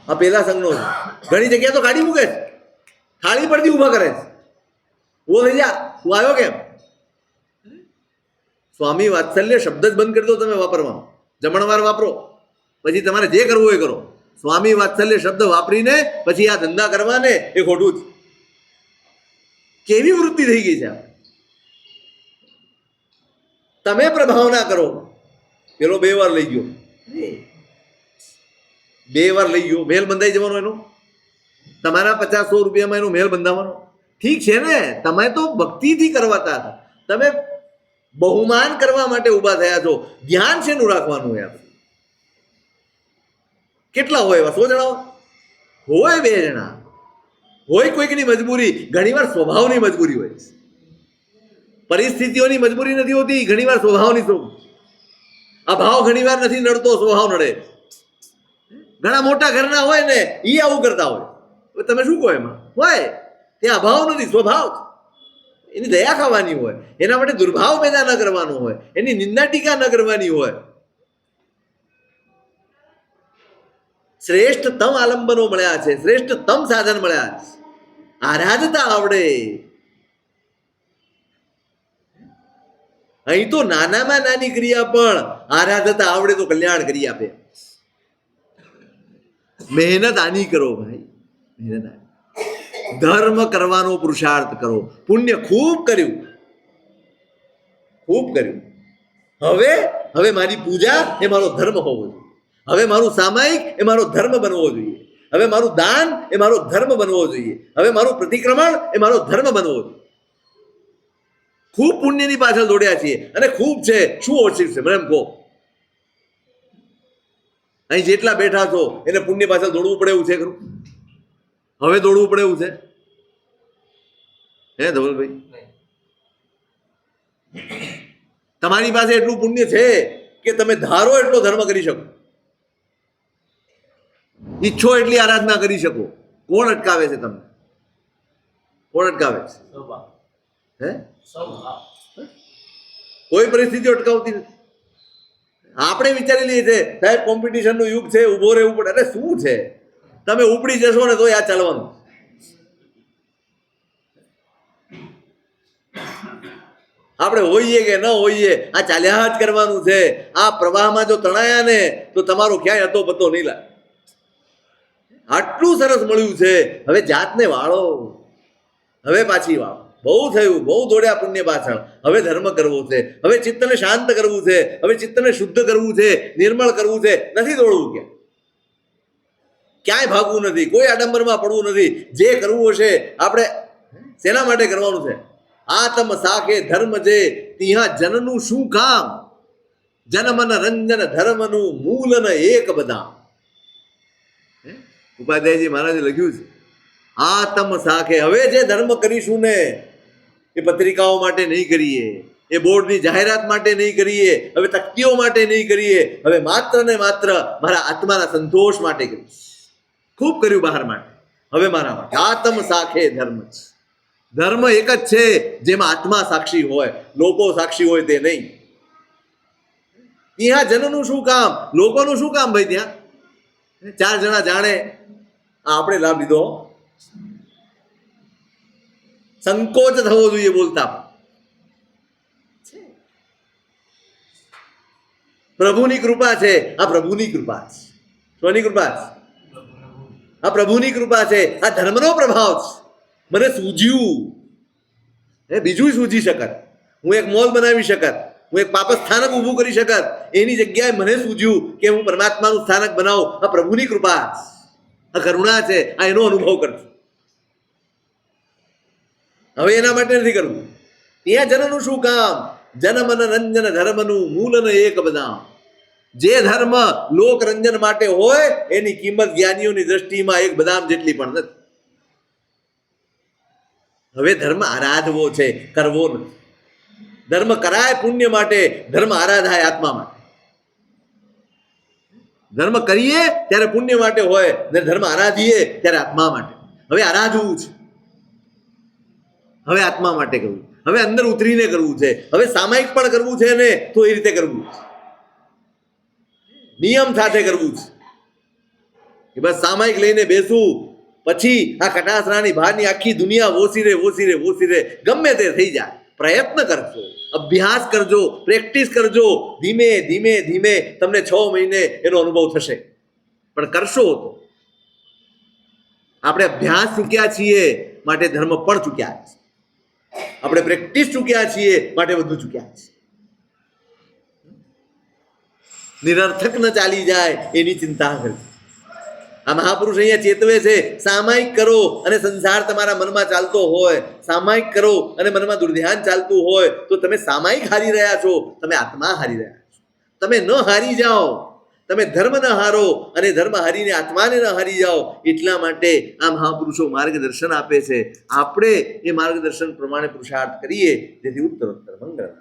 આ પેલા સંઘનો છે. ઘણી જગ્યા તો કાઢી મૂકે છે, થાળી પરથી ઊભા કરે છે. ઓ થઈ જા, તું આવ્યો કેમ? સ્વામી વાત્સલ્ય શબ્દ જ બંધ કરી દો તમે વાપરવાનો. જમણવાર વાપરો, પછી તમારે જે કરવું એ કરો. સ્વામી વાત્સલ્ય શબ્દ વાપરીને પછી આ ધંધા કરવાને એ ખોટું જ. કેવી વૃત્તિ થઈ ગઈ છે. તમે પ્રભાવના કરો. પેલો 2 વાર લઈ ગયો, 2 વાર લઈ ગયો, મહેલ બંધાઈ જવાનો એનો. તમારા 50-100 રૂપિયામાં એનો મહેલ બંધાવવાનો. ઠીક છે ને, તમે તો ભક્તિથી કરવાતા હતા, તમે બહુમાન કરવા માટે ઊભા થયા છો. ધ્યાન શેનું રાખવાનું યાર? કેટલા હોય એવા? 100 જણા હોય, 2 જણા હોય, કોઈકની મજબૂરી, ઘણીવાર સ્વભાવની મજબૂરી હોય, પરિસ્થિતિઓની મજબૂરી નથી હોતી, ઘણીવાર સ્વભાવની. અભાવ ઘણીવાર નથી નડતો, સ્વભાવ નડે. ઘણા મોટા ઘરના હોય ને એ આવું કરતા હોય, તમે શું કહો એમાં? હોય ત્યાં અભાવ નથી, સ્વભાવ. એની દયા ખાવાની હોય, એના માટે દુર્ભાવ પેદા ન કરવાનો હોય, એની નિંદા ટીકા ન કરવાની હોય. શ્રેષ્ઠતમ આલંબનો મળ્યા છે, શ્રેષ્ઠતમ સાધન મળ્યા છે. આરાધતા આવડે. અહીં તો નાનામાં નાની ક્રિયા પણ આરાધતા આવડે તો કલ્યાણ કરી આપે. મહેનત આની કરો ભાઈ, મહેનત આની. ધર્મ કરવાનો પુરુષાર્થ કરો. પુણ્ય ખૂબ કર્યું, ખૂબ કર્યું. હવે મારી પૂજા એ મારો ધર્મ હોવો જોઈએ. હવે મારું સામાયિક એ મારો ધર્મ બનવો જોઈએ. હવે મારું દાન એ મારો ધર્મ બનવો જોઈએ, હવે મારું પ્રતિક્રમણ એ મારો ધર્મ બનવો જોઈએ. ખૂબ પુણ્યની પાછળ દોડ્યા છીએ અને ખૂબ છે, શું ઓછું છે મને એમ કહો? અહીં જેટલા બેઠા છો એને પુણ્ય પાછળ દોડવું પડે એવું છે ખરું? હવે દોડવું પડે એવું છે હે ધવલભાઈ? નહીં. તમારી પાસે એટલું પુણ્ય છે કે તમે ધારો એટલો ધર્મ કરી શકો, ઈચ્છો એટલી આરાધના કરી શકો. કોણ અટકાવે છે તમને? કોણ અટકાવે છે? હે? કોઈ પરિસ્થિતિ અટકાવતી નથી. આપણે વિચારી લઈએ છે સાહેબ કોમ્પિટિશનનું યુગ છે, ઊભો રહેવું પડે. અરે શું છે, તમે ઉપડી જશો ને તો આ ચાલવાનું. આપણે હોઈએ કે ન હોઈએ આ ચાલ્યા જ કરવાનું છે. આ પ્રવાહમાં જો તણાયા ને તો તમારો ક્યાંય હતો પતો નહીં લાગે. આટલું સરસ મળ્યું છે, હવે જાતને વાળો, હવે પાછી વાળો. બહુ થયું, બહુ દોડ્યા પુણ્ય પાછળ. હવે ધર્મ કરવો છે, હવે ચિત્તને શાંત કરવું છે, હવે ચિત્તને શુદ્ધ કરવું છે, નિર્મળ કરવું છે. નથી દોડવું, ક્યાંય ભાગવું નથી, કોઈ આડંબરમાં પડવું નથી. જે કરવું હશે આપણે શેના માટે કરવાનું છે? આત્મ સાખે ધર્મ જે ત્યાં જનનું શું કામ, જનમન રંજન ધર્મનું મૂલ ન એક બધા. ઉપાધ્યાયજી મહારાજે લખ્યું છે આત્મ સાખે. હવે જે ધર્મ કરીશું ને એ પત્રિકાઓ માટે નહીં કરીએ, એ બોર્ડની જાહેરાત માટે નહીં કરીએ, હવે તકતીઓ માટે નહીં કરીએ, હવે માત્ર ને માત્ર મારા આત્માના સંતોષ માટે કરીશ. ખૂબ કર્યું બહાર માટે, હવે મારા માટે આત્મ સાખે ધર્મ છે. ધર્મ એક જ છે જેમાં આત્મા સાક્ષી હોય, લોકો સાક્ષી હોય તે નહીં. ત્યાં જનનું શું કામ, લોકોનું શું કામ ભાઈ? ત્યાં 4 જણા જાણે આપણે લાભ લીધો. સંકોચ થવો જોઈએ બોલતા. પ્રભુની કૃપા છે, આ પ્રભુની કૃપા છે. કોની કૃપા છે? આ પ્રભુની કૃપા છે. આ ધર્મનો પ્રભાવ છે. મને સૂઝ્યું, બીજું સૂઝી શકત. હું એક મોલ બનાવી શકત, હું એક પાપ સ્થાનક ઊભું કરી શકત. એની જગ્યાએ મને સૂઝ્યું કે હું પરમાત્માનું સ્થાનક બનાવું. આ પ્રભુની કૃપા, આ કરુણા છે. આ એનો અનુભવ કરજો. હવે એના માટે નથી કરવું. ત્યાં જનનું શું કામ, જનમન રંજન ધર્મનું મૂલ ન એક બધા. જે ધર્મ લોક રંજન માટે હોય એની કિંમત જ્ઞાનીઓની દ્રષ્ટિમાં એક બદામ જેટલી પણ નથી. હવે ધર્મ આરાધવો છે, કરવો નથી. ધર્મ કરાય પુણ્ય માટે, ધર્મ આરાધાય આત્મા માટે. ધર્મ કરીએ ત્યારે પુણ્ય માટે હોય ને ધર્મ આરાધીએ ત્યારે આત્મા માટે. હવે આરાધવું છે, હવે આત્મા માટે કરવું, હવે અંદર ઉતરીને કરવું છે, હવે સામાયિક પણ કરવું છે ને તો એ રીતે કરવું છે, નિયમ સાથે કરવું છે. કે બસ સામાયિક લઈને બેસવું, પછી આ કટાસરાની બહારની આખી દુનિયા ઓછી રે ગમે તે થઈ જાય. પ્રયત્ન કરજો, અભ્યાસ કરજો, પ્રેક્ટિસ કરજો. ધીમે ધીમે તમને 6 મહિને એનો અનુભવ થશે. પણ કરશો તો આપણે અભ્યાસ ચૂક્યા છીએ માટે ધર્મ પણ ચૂક્યા છે. આપણે પ્રેક્ટિસ ચૂક્યા છીએ માટે બધું ચૂક્યા છે. નિરર્થક ન ચાલી જાય એની ચિંતા કરજો. આ મહાપુરુષ અહીંયા ચેતવે છે, સામાયિક કરો અને સંસાર તમારા મનમાં ચાલતો હોય, સામાયિક કરો અને મનમાં દુર્ધ્યાન ચાલતું હોય તો તમે સામાયિક હારી રહ્યા છો, તમે આત્મા હારી રહ્યા છો. તમે ન હારી જાઓ, તમે ધર્મ ન હારો અને ધર્મ હારીને આત્માને ન હારી જાઓ. એટલા માટે આ મહાપુરુષો માર્ગદર્શન આપે છે. આપણે એ માર્ગદર્શન પ્રમાણે પુરુષાર્થ કરીએ જેથી ઉત્તરોત્તર મંગળ.